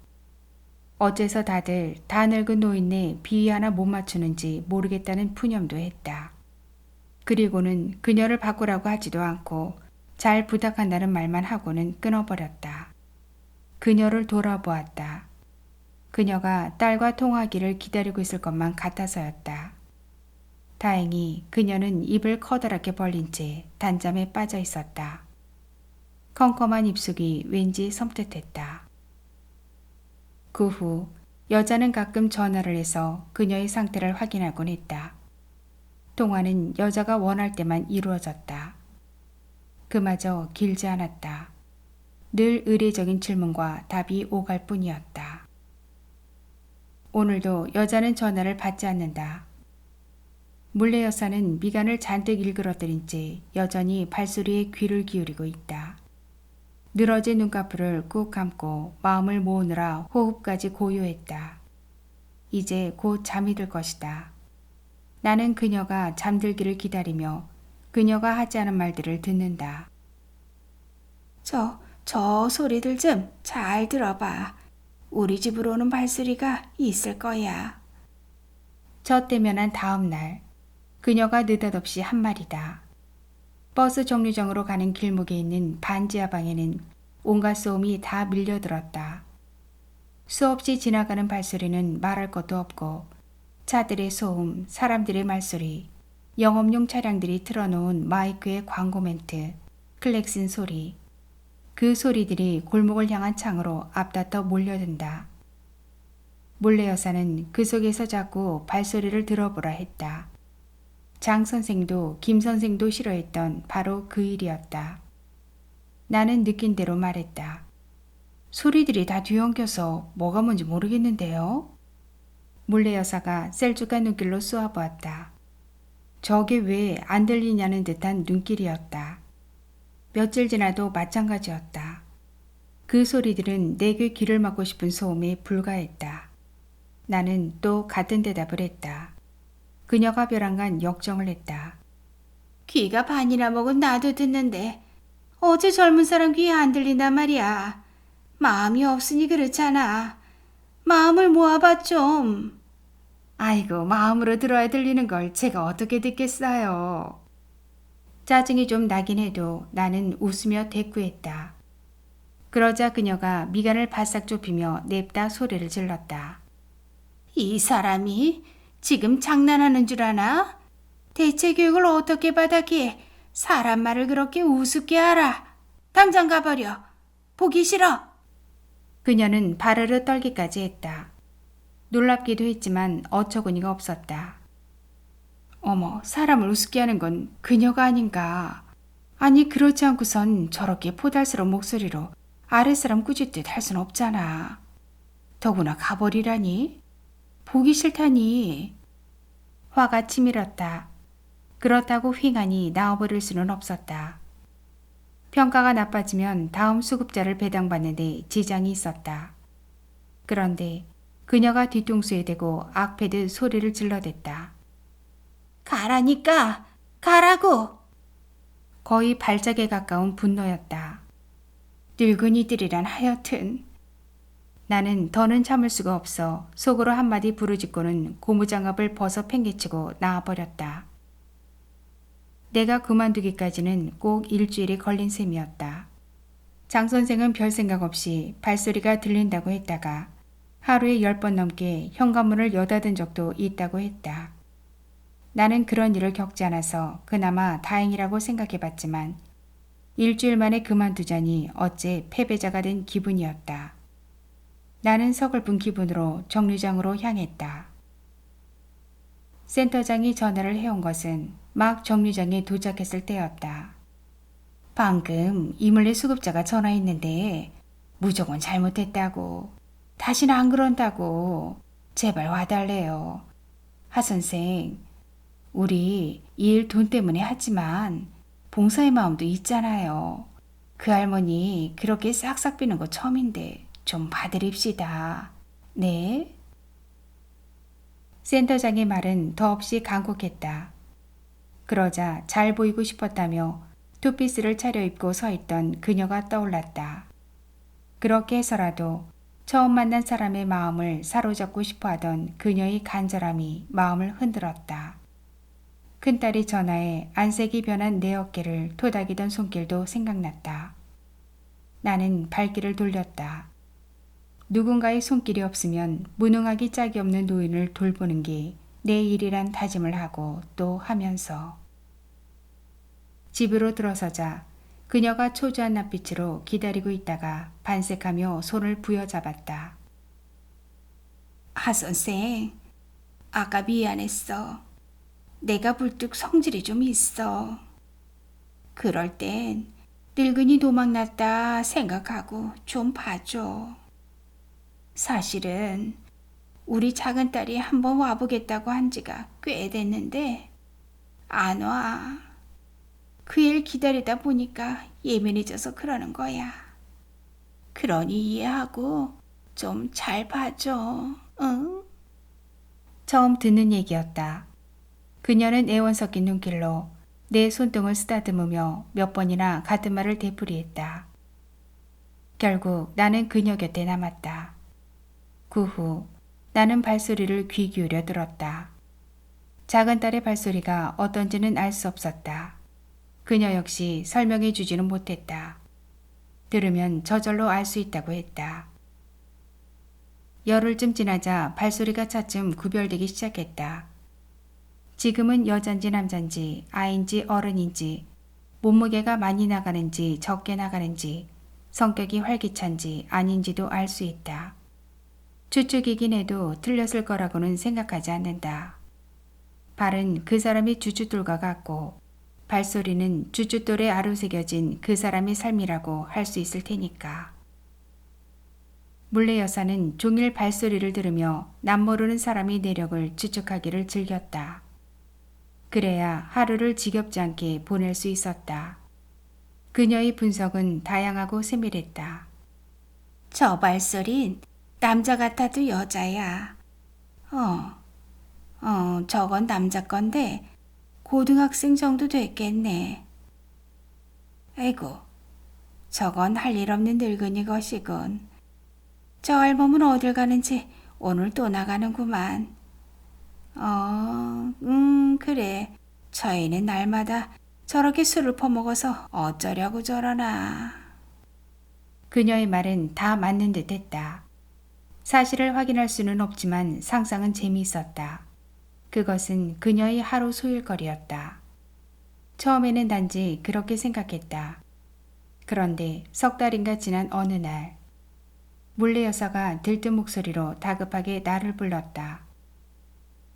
어째서 다들 다 늙은 노인네 비위 하나 못 맞추는지 모르겠다는 푸념도 했다. 그리고는 그녀를 바꾸라고 하지도 않고 잘 부탁한다는 말만 하고는 끊어버렸다. 그녀를 돌아보았다. 그녀가 딸과 통화하기를 기다리고 있을 것만 같아서였다. 다행히 그녀는 입을 커다랗게 벌린 채 단잠에 빠져 있었다. 컴컴한 입속이 왠지 섬뜩했다. 그 후 여자는 가끔 전화를 해서 그녀의 상태를 확인하곤 했다. 통화는 여자가 원할 때만 이루어졌다. 그마저 길지 않았다. 늘 의례적인 질문과 답이 오갈 뿐이었다. 오늘도 여자는 전화를 받지 않는다. 물레 여사는 미간을 잔뜩 일그러뜨린 채 여전히 발소리에 귀를 기울이고 있다. 늘어진 눈꺼풀을 꾹 감고 마음을 모으느라 호흡까지 고요했다. 이제 곧 잠이 들 것이다. 나는 그녀가 잠들기를 기다리며 그녀가 하지 않은 말들을 듣는다. 저 소리들 좀 잘 들어봐. 우리 집으로 오는 발소리가 있을 거야. 저 때면한 다음 날 그녀가 느닷없이 한 말이다. 버스 정류장으로 가는 길목에 있는 반지하방에는 온갖 소음이 다 밀려들었다. 수없이 지나가는 발소리는 말할 것도 없고 차들의 소음, 사람들의 말소리, 영업용 차량들이 틀어놓은 마이크의 광고 멘트, 클렉슨 소리. 그 소리들이 골목을 향한 창으로 앞다퉈 몰려든다. 몰래 여사는 그 속에서 자꾸 발소리를 들어보라 했다. 장 선생도 김 선생도 싫어했던 바로 그 일이었다. 나는 느낀 대로 말했다. 소리들이 다 뒤엉켜서 뭐가 뭔지 모르겠는데요. 몰래 여사가 셀쭉한 눈길로 쏘아보았다. 저게 왜 안 들리냐는 듯한 눈길이었다. 며칠 지나도 마찬가지였다. 그 소리들은 내 귀를 막고 싶은 소음에 불과했다. 나는 또 같은 대답을 했다. 그녀가 벼랑간 역정을 했다. 귀가 반이나 먹은 나도 듣는데 어째 젊은 사람 귀에 안 들린단 말이야. 마음이 없으니 그렇잖아. 마음을 모아봐 좀. 아이고, 마음으로 들어야 들리는 걸 제가 어떻게 듣겠어요. 짜증이 좀 나긴 해도 나는 웃으며 대꾸했다. 그러자 그녀가 미간을 바싹 좁히며 냅다 소리를 질렀다. 이 사람이 지금 장난하는 줄 아나? 대체 교육을 어떻게 받았기에 사람 말을 그렇게 우습게 알아? 당장 가버려. 보기 싫어. 그녀는 바르르 떨기까지 했다. 놀랍기도 했지만 어처구니가 없었다. 어머, 사람을 우습게 하는 건 그녀가 아닌가. 아니, 그렇지 않고선 저렇게 포달스러운 목소리로 아랫사람 꾸짖듯 할 순 없잖아. 더구나 가버리라니. 보기 싫다니. 화가 치밀었다. 그렇다고 휘간이 나와버릴 수는 없었다. 평가가 나빠지면 다음 수급자를 배당받는데 지장이 있었다. 그런데 그녀가 뒤통수에 대고 악패듯 소리를 질러댔다. 가라니까. 가라고. 거의 발작에 가까운 분노였다. 늙은이들이란 하여튼. 나는 더는 참을 수가 없어 속으로 한마디 부르짖고는 고무장갑을 벗어 팽개치고 나와버렸다. 내가 그만두기까지는 꼭 일주일이 걸린 셈이었다. 장 선생은 별 생각 없이 발소리가 들린다고 했다가 하루에 10번 넘게 현관문을 여닫은 적도 있다고 했다. 나는 그런 일을 겪지 않아서 그나마 다행이라고 생각해봤지만 일주일 만에 그만두자니 어째 패배자가 된 기분이었다. 나는 서글픈 기분으로 정류장으로 향했다. 센터장이 전화를 해온 것은 막 정류장에 도착했을 때였다. 방금 이물레 수급자가 전화했는데 무조건 잘못했다고, 다시는 안 그런다고 제발 와달래요. 하 선생, 우리 이 일 돈 때문에 하지만 봉사의 마음도 있잖아요. 그 할머니 그렇게 싹싹 비는 거 처음인데 좀 봐드립시다. 네? 센터장의 말은 더없이 간곡했다. 그러자 잘 보이고 싶었다며 투피스를 차려입고 서 있던 그녀가 떠올랐다. 그렇게 해서라도 처음 만난 사람의 마음을 사로잡고 싶어하던 그녀의 간절함이 마음을 흔들었다. 큰딸이 전화해 안색이 변한 내 어깨를 토닥이던 손길도 생각났다. 나는 발길을 돌렸다. 누군가의 손길이 없으면 무능하기 짝이 없는 노인을 돌보는 게 내 일이란 다짐을 하고 또 하면서 집으로 들어서자 그녀가 초조한 낯빛으로 기다리고 있다가 반색하며 손을 부여잡았다. 하 선생, 아까 미안했어. 내가 불뚝 성질이 좀 있어. 그럴 땐 늙은이 도망났다 생각하고 좀 봐줘. 사실은 우리 작은 딸이 한번 와보겠다고 한 지가 꽤 됐는데 안 와. 그 일 기다리다 보니까 예민해져서 그러는 거야. 그러니 이해하고 좀 잘 봐줘. 응? 처음 듣는 얘기였다. 그녀는 애원 섞인 눈길로 내 손등을 쓰다듬으며 몇 번이나 같은 말을 되풀이했다. 결국 나는 그녀 곁에 남았다. 그 후 나는 발소리를 귀 기울여 들었다. 작은 딸의 발소리가 어떤지는 알 수 없었다. 그녀 역시 설명해 주지는 못했다. 들으면 저절로 알 수 있다고 했다. 열흘쯤 지나자 발소리가 차츰 구별되기 시작했다. 지금은 여잔지 남잔지 아인지 어른인지 몸무게가 많이 나가는지 적게 나가는지, 성격이 활기찬지 아닌지도 알 수 있다. 추측이긴 해도 틀렸을 거라고는 생각하지 않는다. 발은 그 사람의 주춧돌과 같고 발소리는 주춧돌에 아로새겨진 그 사람의 삶이라고 할 수 있을 테니까. 물레 여사는 종일 발소리를 들으며 남모르는 사람의 내력을 추측하기를 즐겼다. 그래야 하루를 지겹지 않게 보낼 수 있었다. 그녀의 분석은 다양하고 세밀했다. 저 발소린 남자 같아도 여자야. 저건 남자 건데 고등학생 정도 됐겠네. 아이고, 저건 할 일 없는 늙은이 것이군. 저 알몸은 어딜 가는지 오늘 또 나가는구만. 그래. 저희는 날마다 저렇게 술을 퍼먹어서 어쩌려고 저러나. 그녀의 말은 다 맞는 듯 했다. 사실을 확인할 수는 없지만 상상은 재미있었다. 그것은 그녀의 하루 소일거리였다. 처음에는 단지 그렇게 생각했다. 그런데 석 달인가 지난 어느 날 물레 여사가 들뜬 목소리로 다급하게 나를 불렀다.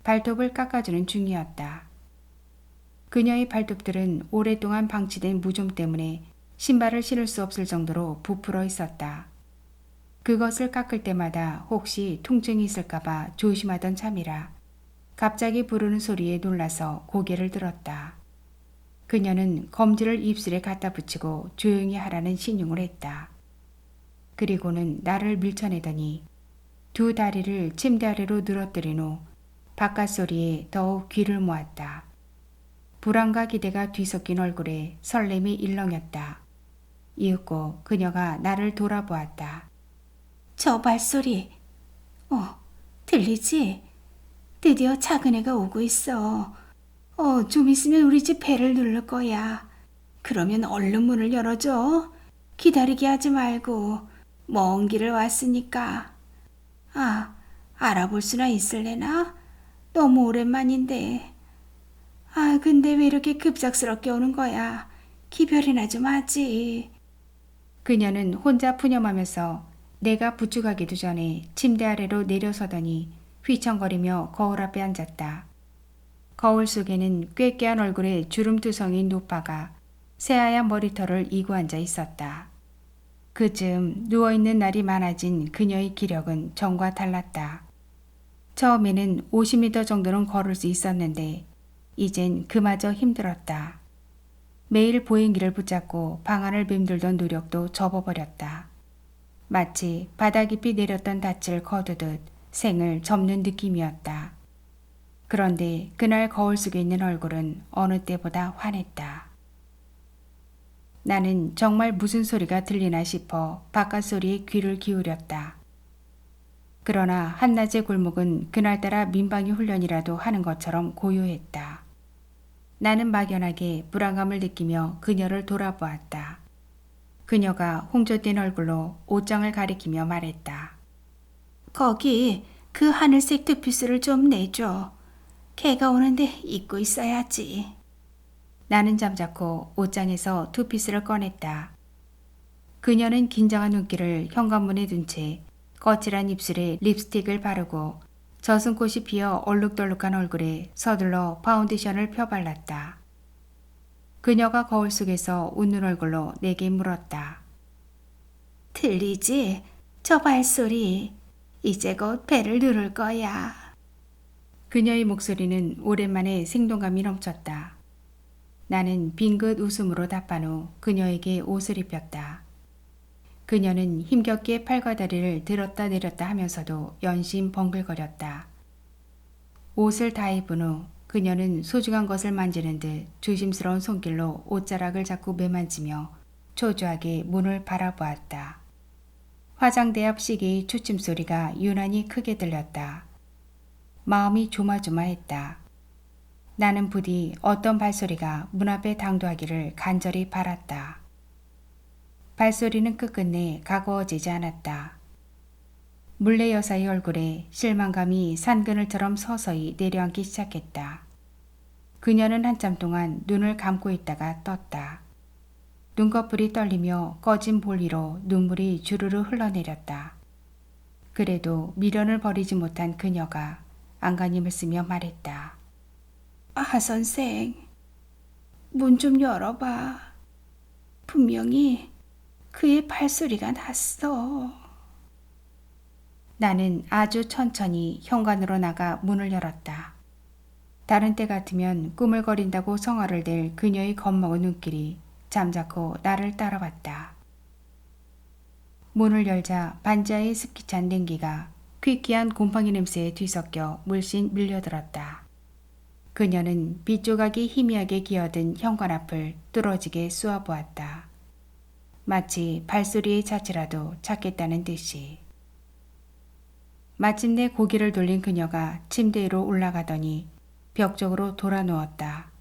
발톱을 깎아주는 중이었다. 그녀의 발톱들은 오랫동안 방치된 무좀 때문에 신발을 신을 수 없을 정도로 부풀어 있었다. 그것을 깎을 때마다 혹시 통증이 있을까봐 조심하던 참이라 갑자기 부르는 소리에 놀라서 고개를 들었다. 그녀는 검지를 입술에 갖다 붙이고 조용히 하라는 신용을 했다. 그리고는 나를 밀쳐내더니 두 다리를 침대 아래로 늘어뜨린 후 바깥 소리에 더욱 귀를 모았다. 불안과 기대가 뒤섞인 얼굴에 설렘이 일렁였다. 이윽고 그녀가 나를 돌아보았다. 저 발소리. 들리지? 드디어 작은 애가 오고 있어. 좀 있으면 우리 집 배를 누를 거야. 그러면 얼른 문을 열어줘. 기다리게 하지 말고. 먼 길을 왔으니까. 알아볼 수나 있을래나? 너무 오랜만인데. 근데 왜 이렇게 급작스럽게 오는 거야? 기별이나 좀 하지. 그녀는 혼자 푸념하면서 내가 부축하기도 전에 침대 아래로 내려서더니 휘청거리며 거울 앞에 앉았다. 거울 속에는 꾀꾀한 얼굴에 주름투성인 노파가 새하얀 머리털을 이고 앉아 있었다. 그쯤 누워있는 날이 많아진 그녀의 기력은 전과 달랐다. 처음에는 50m 정도는 걸을 수 있었는데 이젠 그마저 힘들었다. 매일 보행기를 붙잡고 방안을 맴돌던 노력도 접어버렸다. 마치 바다 깊이 내렸던 닻을 거두듯 생을 접는 느낌이었다. 그런데 그날 거울 속에 있는 얼굴은 어느 때보다 환했다. 나는 정말 무슨 소리가 들리나 싶어 바깥 소리에 귀를 기울였다. 그러나 한낮의 골목은 그날따라 민방위 훈련이라도 하는 것처럼 고요했다. 나는 막연하게 불안감을 느끼며 그녀를 돌아보았다. 그녀가 홍조된 얼굴로 옷장을 가리키며 말했다. 거기 그 하늘색 투피스를 좀 내줘. 걔가 오는데 입고 있어야지. 나는 잠자코 옷장에서 투피스를 꺼냈다. 그녀는 긴장한 눈길을 현관문에 둔 채 거칠한 입술에 립스틱을 바르고 젖은 꽃이 피어 얼룩덜룩한 얼굴에 서둘러 파운데이션을 펴발랐다. 그녀가 거울 속에서 웃는 얼굴로 내게 물었다. 들리지? 저 발소리. 이제 곧 배를 누를 거야. 그녀의 목소리는 오랜만에 생동감이 넘쳤다. 나는 빙긋 웃음으로 답한 후 그녀에게 옷을 입혔다. 그녀는 힘겹게 팔과 다리를 들었다 내렸다 하면서도 연신 벙글거렸다. 옷을 다 입은 후 그녀는 소중한 것을 만지는 듯 조심스러운 손길로 옷자락을 자꾸 매만지며 초조하게 문을 바라보았다. 화장대 앞 시계의 초침 소리가 유난히 크게 들렸다. 마음이 조마조마했다. 나는 부디 어떤 발소리가 문 앞에 당도하기를 간절히 바랐다. 발소리는 끝끝내 가거워지지 않았다. 물레 여사의 얼굴에 실망감이 산그늘처럼 서서히 내려앉기 시작했다. 그녀는 한참 동안 눈을 감고 있다가 떴다. 눈꺼풀이 떨리며 꺼진 볼 위로 눈물이 주르르 흘러내렸다. 그래도 미련을 버리지 못한 그녀가 안간힘을 쓰며 말했다. 하 선생, 문 좀 열어봐. 분명히 그의 발소리가 났어. 나는 아주 천천히 현관으로 나가 문을 열었다. 다른 때 같으면 꾸물거린다고 성화를 댈 그녀의 겁먹은 눈길이 잠자코 나를 따라왔다. 문을 열자 반지하의 습기 찬 냉기가 퀴퀴한 곰팡이 냄새에 뒤섞여 물씬 밀려들었다. 그녀는 빗조각이 희미하게 기어든 현관 앞을 뚫어지게 쏘아보았다. 마치 발소리의 자체라도 찾겠다는 듯이. 마침내 고개를 돌린 그녀가 침대 위로 올라가더니 벽 쪽으로 돌아 누웠다.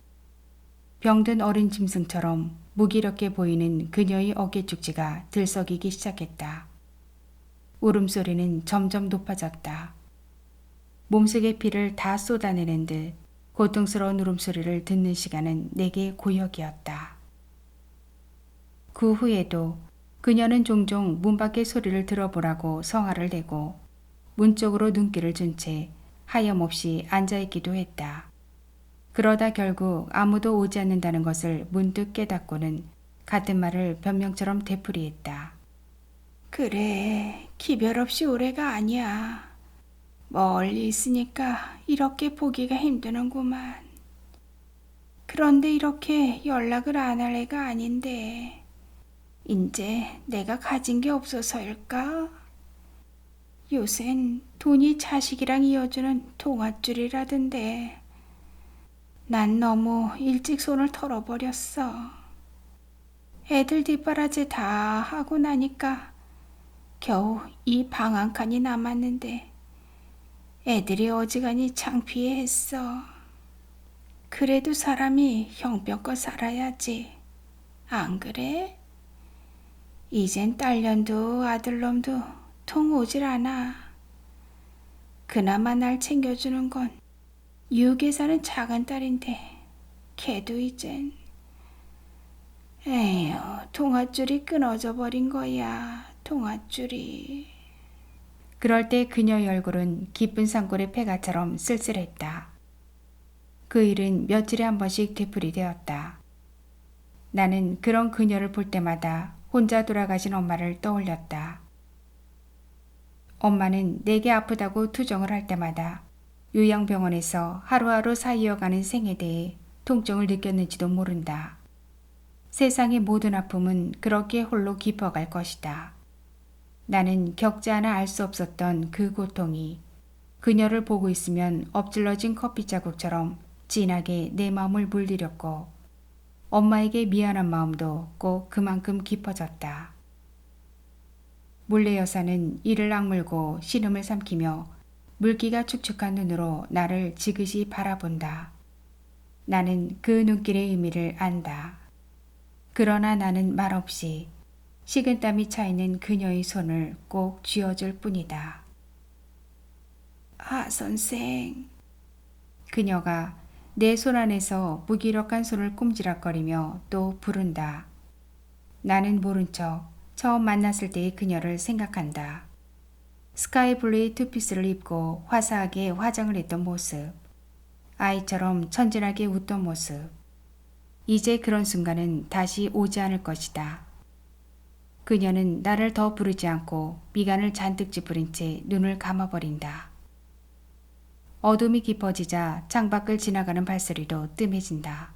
병든 어린 짐승처럼 무기력해 보이는 그녀의 어깨 축지가 들썩이기 시작했다. 울음소리는 점점 높아졌다. 몸속의 피를 다 쏟아내는 듯 고통스러운 울음소리를 듣는 시간은 내게 고역이었다. 그 후에도 그녀는 종종 문 밖의 소리를 들어보라고 성화를 내고 문 쪽으로 눈길을 준 채 하염없이 앉아있기도 했다. 그러다 결국 아무도 오지 않는다는 것을 문득 깨닫고는 같은 말을 변명처럼 되풀이했다. 그래, 기별 없이 올해가 아니야. 멀리 있으니까 이렇게 보기가 힘드는구만. 그런데 이렇게 연락을 안 할 애가 아닌데 이제 내가 가진 게 없어서일까? 요샌 돈이 자식이랑 이어주는 동아줄이라던데 난 너무 일찍 손을 털어버렸어. 애들 뒷바라지 다 하고 나니까 겨우 이 방 한 칸이 남았는데 애들이 어지간히 창피해했어. 그래도 사람이 형편껏 살아야지. 안 그래? 이젠 딸년도 아들놈도 통 오질 않아. 그나마 날 챙겨주는 건 유혹에 사는 작은 딸인데 걔도 이젠 에휴 동아줄이 끊어져 버린 거야. 동아줄이. 그럴 때 그녀의 얼굴은 깊은 산골의 폐가처럼 쓸쓸했다. 그 일은 며칠에 한 번씩 되풀이되었다. 나는 그런 그녀를 볼 때마다 혼자 돌아가신 엄마를 떠올렸다. 엄마는 내게 아프다고 투정을 할 때마다 요양병원에서 하루하루 사이어가는 생에 대해 통증을 느꼈는지도 모른다. 세상의 모든 아픔은 그렇게 홀로 깊어갈 것이다. 나는 겪지 않아 알 수 없었던 그 고통이 그녀를 보고 있으면 엎질러진 커피 자국처럼 진하게 내 마음을 물들였고 엄마에게 미안한 마음도 꼭 그만큼 깊어졌다. 몰래 여사는 이를 악물고 신음을 삼키며 물기가 축축한 눈으로 나를 지그시 바라본다. 나는 그 눈길의 의미를 안다. 그러나 나는 말없이 식은땀이 차있는 그녀의 손을 꼭 쥐어줄 뿐이다. 아 선생. 그녀가 내 손 안에서 무기력한 손을 꼼지락거리며 또 부른다. 나는 모른 척 처음 만났을 때의 그녀를 생각한다. 스카이블루의 투피스를 입고 화사하게 화장을 했던 모습. 아이처럼 천진하게 웃던 모습. 이제 그런 순간은 다시 오지 않을 것이다. 그녀는 나를 더 부르지 않고 미간을 잔뜩 찌푸린 채 눈을 감아버린다. 어둠이 깊어지자 창밖을 지나가는 발소리도 뜸해진다.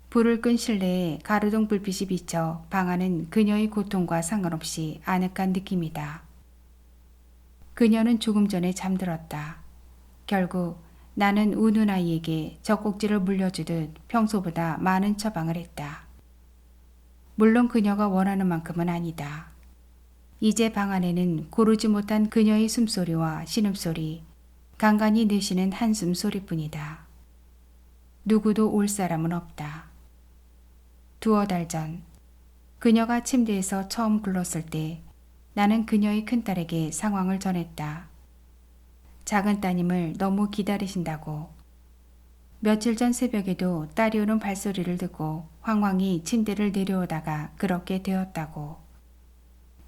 불을 끈 실내에 가로등 불빛이 비쳐 방안은 그녀의 고통과 상관없이 아늑한 느낌이다. 그녀는 조금 전에 잠들었다. 결국 나는 우는 아이에게 젖꼭지를 물려주듯 평소보다 많은 처방을 했다. 물론 그녀가 원하는 만큼은 아니다. 이제 방 안에는 고르지 못한 그녀의 숨소리와 신음소리, 간간히 내쉬는 한숨 소리뿐이다. 누구도 올 사람은 없다. 두어 달 전, 그녀가 침대에서 처음 굴렀을 때 나는 그녀의 큰딸에게 상황을 전했다. 작은 따님을 너무 기다리신다고. 며칠 전 새벽에도 딸이 오는 발소리를 듣고 황황히 침대를 내려오다가 그렇게 되었다고.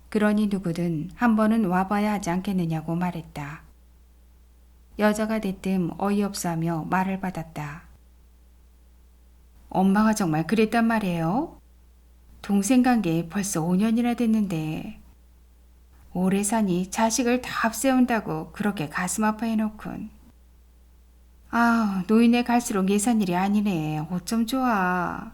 그러니 누구든 한 번은 와봐야 하지 않겠느냐고 말했다. 여자가 대뜸 어이없어하며 말을 받았다. 엄마가 정말 그랬단 말이에요? 동생 관계 벌써 5년이나 됐는데 오래 사니 자식을 다 앞세운다고 그렇게 가슴 아파해놓군. 아, 노인네 갈수록 예산 일이 아니네. 어쩜 좋아.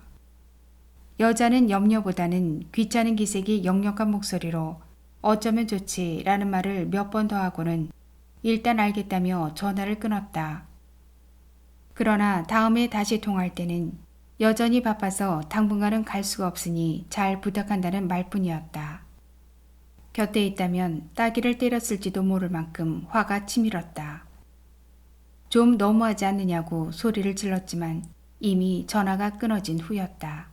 여자는 염려보다는 귀찮은 기색이 역력한 목소리로 어쩌면 좋지라는 말을 몇 번 더 하고는 일단 알겠다며 전화를 끊었다. 그러나 다음에 다시 통화할 때는 여전히 바빠서 당분간은 갈 수가 없으니 잘 부탁한다는 말뿐이었다. 곁에 있다면 따귀를 때렸을지도 모를 만큼 화가 치밀었다. 좀 너무하지 않느냐고 소리를 질렀지만 이미 전화가 끊어진 후였다.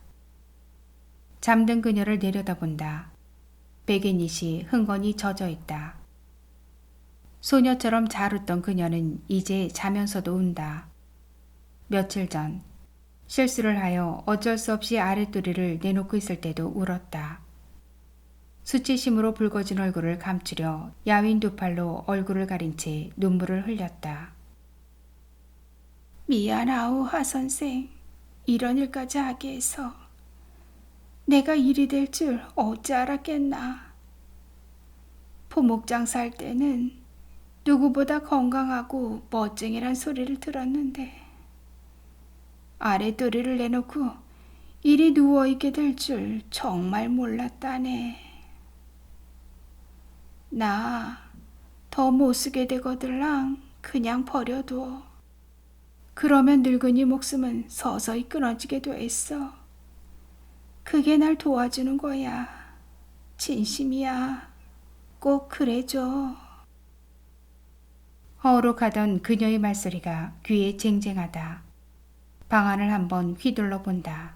잠든 그녀를 내려다본다. 베갯잇이 흥건히 젖어 있다. 소녀처럼 잘 웃던 그녀는 이제 자면서도 운다. 며칠 전 실수를 하여 어쩔 수 없이 아랫도리를 내놓고 있을 때도 울었다. 수치심으로 붉어진 얼굴을 감추려 야윈 두 팔로 얼굴을 가린 채 눈물을 흘렸다. 미안하오, 하 선생. 이런 일까지 하게 해서. 내가 일이 될 줄 어찌 알았겠나. 포목장 살 때는 누구보다 건강하고 멋쟁이란 소리를 들었는데 아랫도리를 내놓고 이리 누워있게 될 줄 정말 몰랐다네. 나 더 못쓰게 되거들랑 그냥 버려둬. 그러면 늙은이 목숨은 서서히 끊어지게 돼 있어. 그게 날 도와주는 거야. 진심이야. 꼭 그래줘. 허우룩하던 그녀의 말소리가 귀에 쟁쟁하다. 방안을 한번 휘둘러 본다.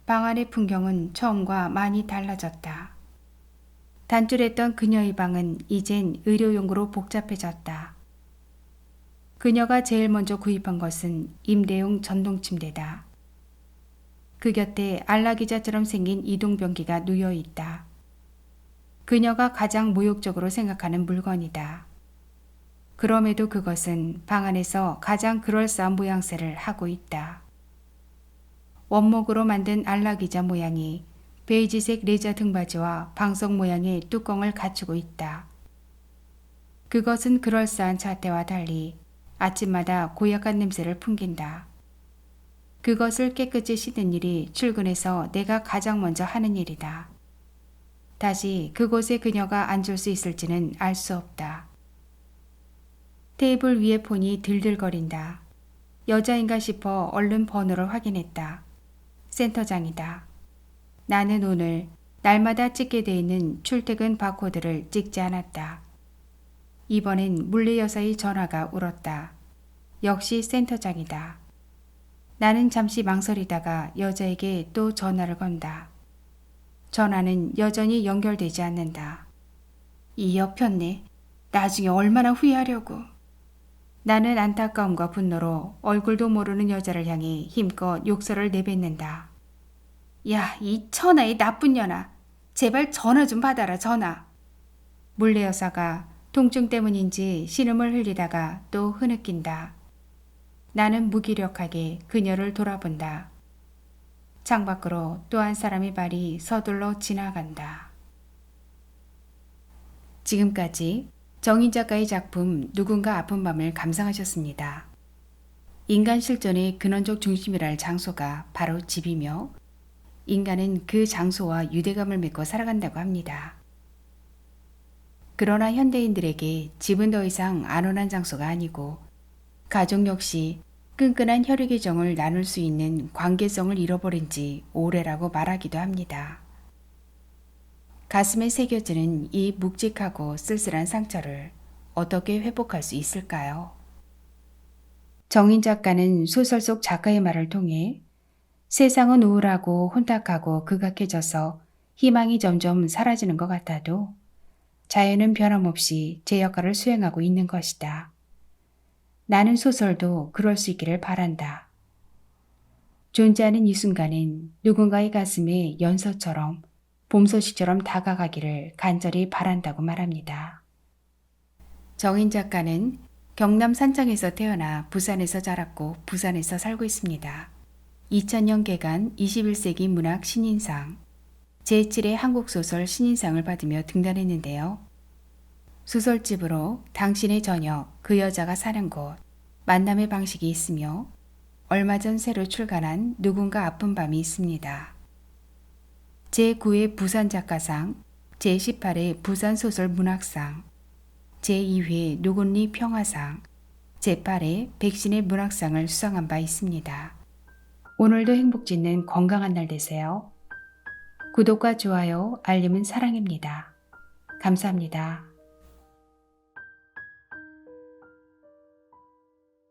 방 안의 풍경은 처음과 많이 달라졌다. 단출했던 그녀의 방은 이젠 의료용으로 복잡해졌다. 그녀가 제일 먼저 구입한 것은 임대용 전동 침대다. 그 곁에 안락의자처럼 생긴 이동변기가 누여 있다. 그녀가 가장 모욕적으로 생각하는 물건이다. 그럼에도 그것은 방 안에서 가장 그럴싸한 모양새를 하고 있다. 원목으로 만든 안락의자 모양이 베이지색 레자 등받이와 방석 모양의 뚜껑을 갖추고 있다. 그것은 그럴싸한 자태와 달리 아침마다 고약한 냄새를 풍긴다. 그것을 깨끗이 씻는 일이 출근해서 내가 가장 먼저 하는 일이다. 다시 그곳에 그녀가 앉을 수 있을지는 알 수 없다. 테이블 위에 폰이 들들거린다. 여자인가 싶어 얼른 번호를 확인했다. 센터장이다. 나는 오늘 날마다 찍게 돼 있는 출퇴근 바코드를 찍지 않았다. 이번엔 물레 여사의 전화가 울었다. 역시 센터장이다. 나는 잠시 망설이다가 여자에게 또 전화를 건다. 전화는 여전히 연결되지 않는다. 이 옆였네. 나중에 얼마나 후회하려고. 나는 안타까움과 분노로 얼굴도 모르는 여자를 향해 힘껏 욕설을 내뱉는다. 야, 이 천하의 나쁜 년아. 제발 전화 좀 받아라, 전화. 물레 여사가 통증 때문인지 신음을 흘리다가 또 흐느낀다. 나는 무기력하게 그녀를 돌아본다. 창밖으로 또 한 사람의 발이 서둘러 지나간다. 지금까지 정인 작가의 작품 누군가 아픈 밤을 감상하셨습니다. 인간 실존의 근원적 중심이랄 장소가 바로 집이며 인간은 그 장소와 유대감을 맺고 살아간다고 합니다. 그러나 현대인들에게 집은 더 이상 안온한 장소가 아니고 가족 역시 끈끈한 혈육의 정을 나눌 수 있는 관계성을 잃어버린 지 오래라고 말하기도 합니다. 가슴에 새겨지는 이 묵직하고 쓸쓸한 상처를 어떻게 회복할 수 있을까요? 정인 작가는 소설 속 작가의 말을 통해 세상은 우울하고 혼탁하고 극악해져서 희망이 점점 사라지는 것 같아도 자연은 변함없이 제 역할을 수행하고 있는 것이다. 나는 소설도 그럴 수 있기를 바란다. 존재하는 이 순간은 누군가의 가슴에 연서처럼 봄 소식처럼 다가가기를 간절히 바란다고 말합니다. 정인 작가는 경남 산청에서 태어나 부산에서 자랐고 부산에서 살고 있습니다. 2000년 개간 21세기 문학 신인상, 제7회 한국소설 신인상을 받으며 등단했는데요. 소설집으로 당신의 저녁, 그 여자가 사는 곳, 만남의 방식이 있으며 얼마 전 새로 출간한 누군가 아픈 밤이 있습니다. 제9회 부산작가상, 제18회 부산소설 문학상, 제2회 누군리 평화상, 제8회 백신의 문학상을 수상한 바 있습니다. 오늘도 행복 짓는 건강한 날 되세요. 구독과 좋아요, 알림은 사랑입니다. 감사합니다.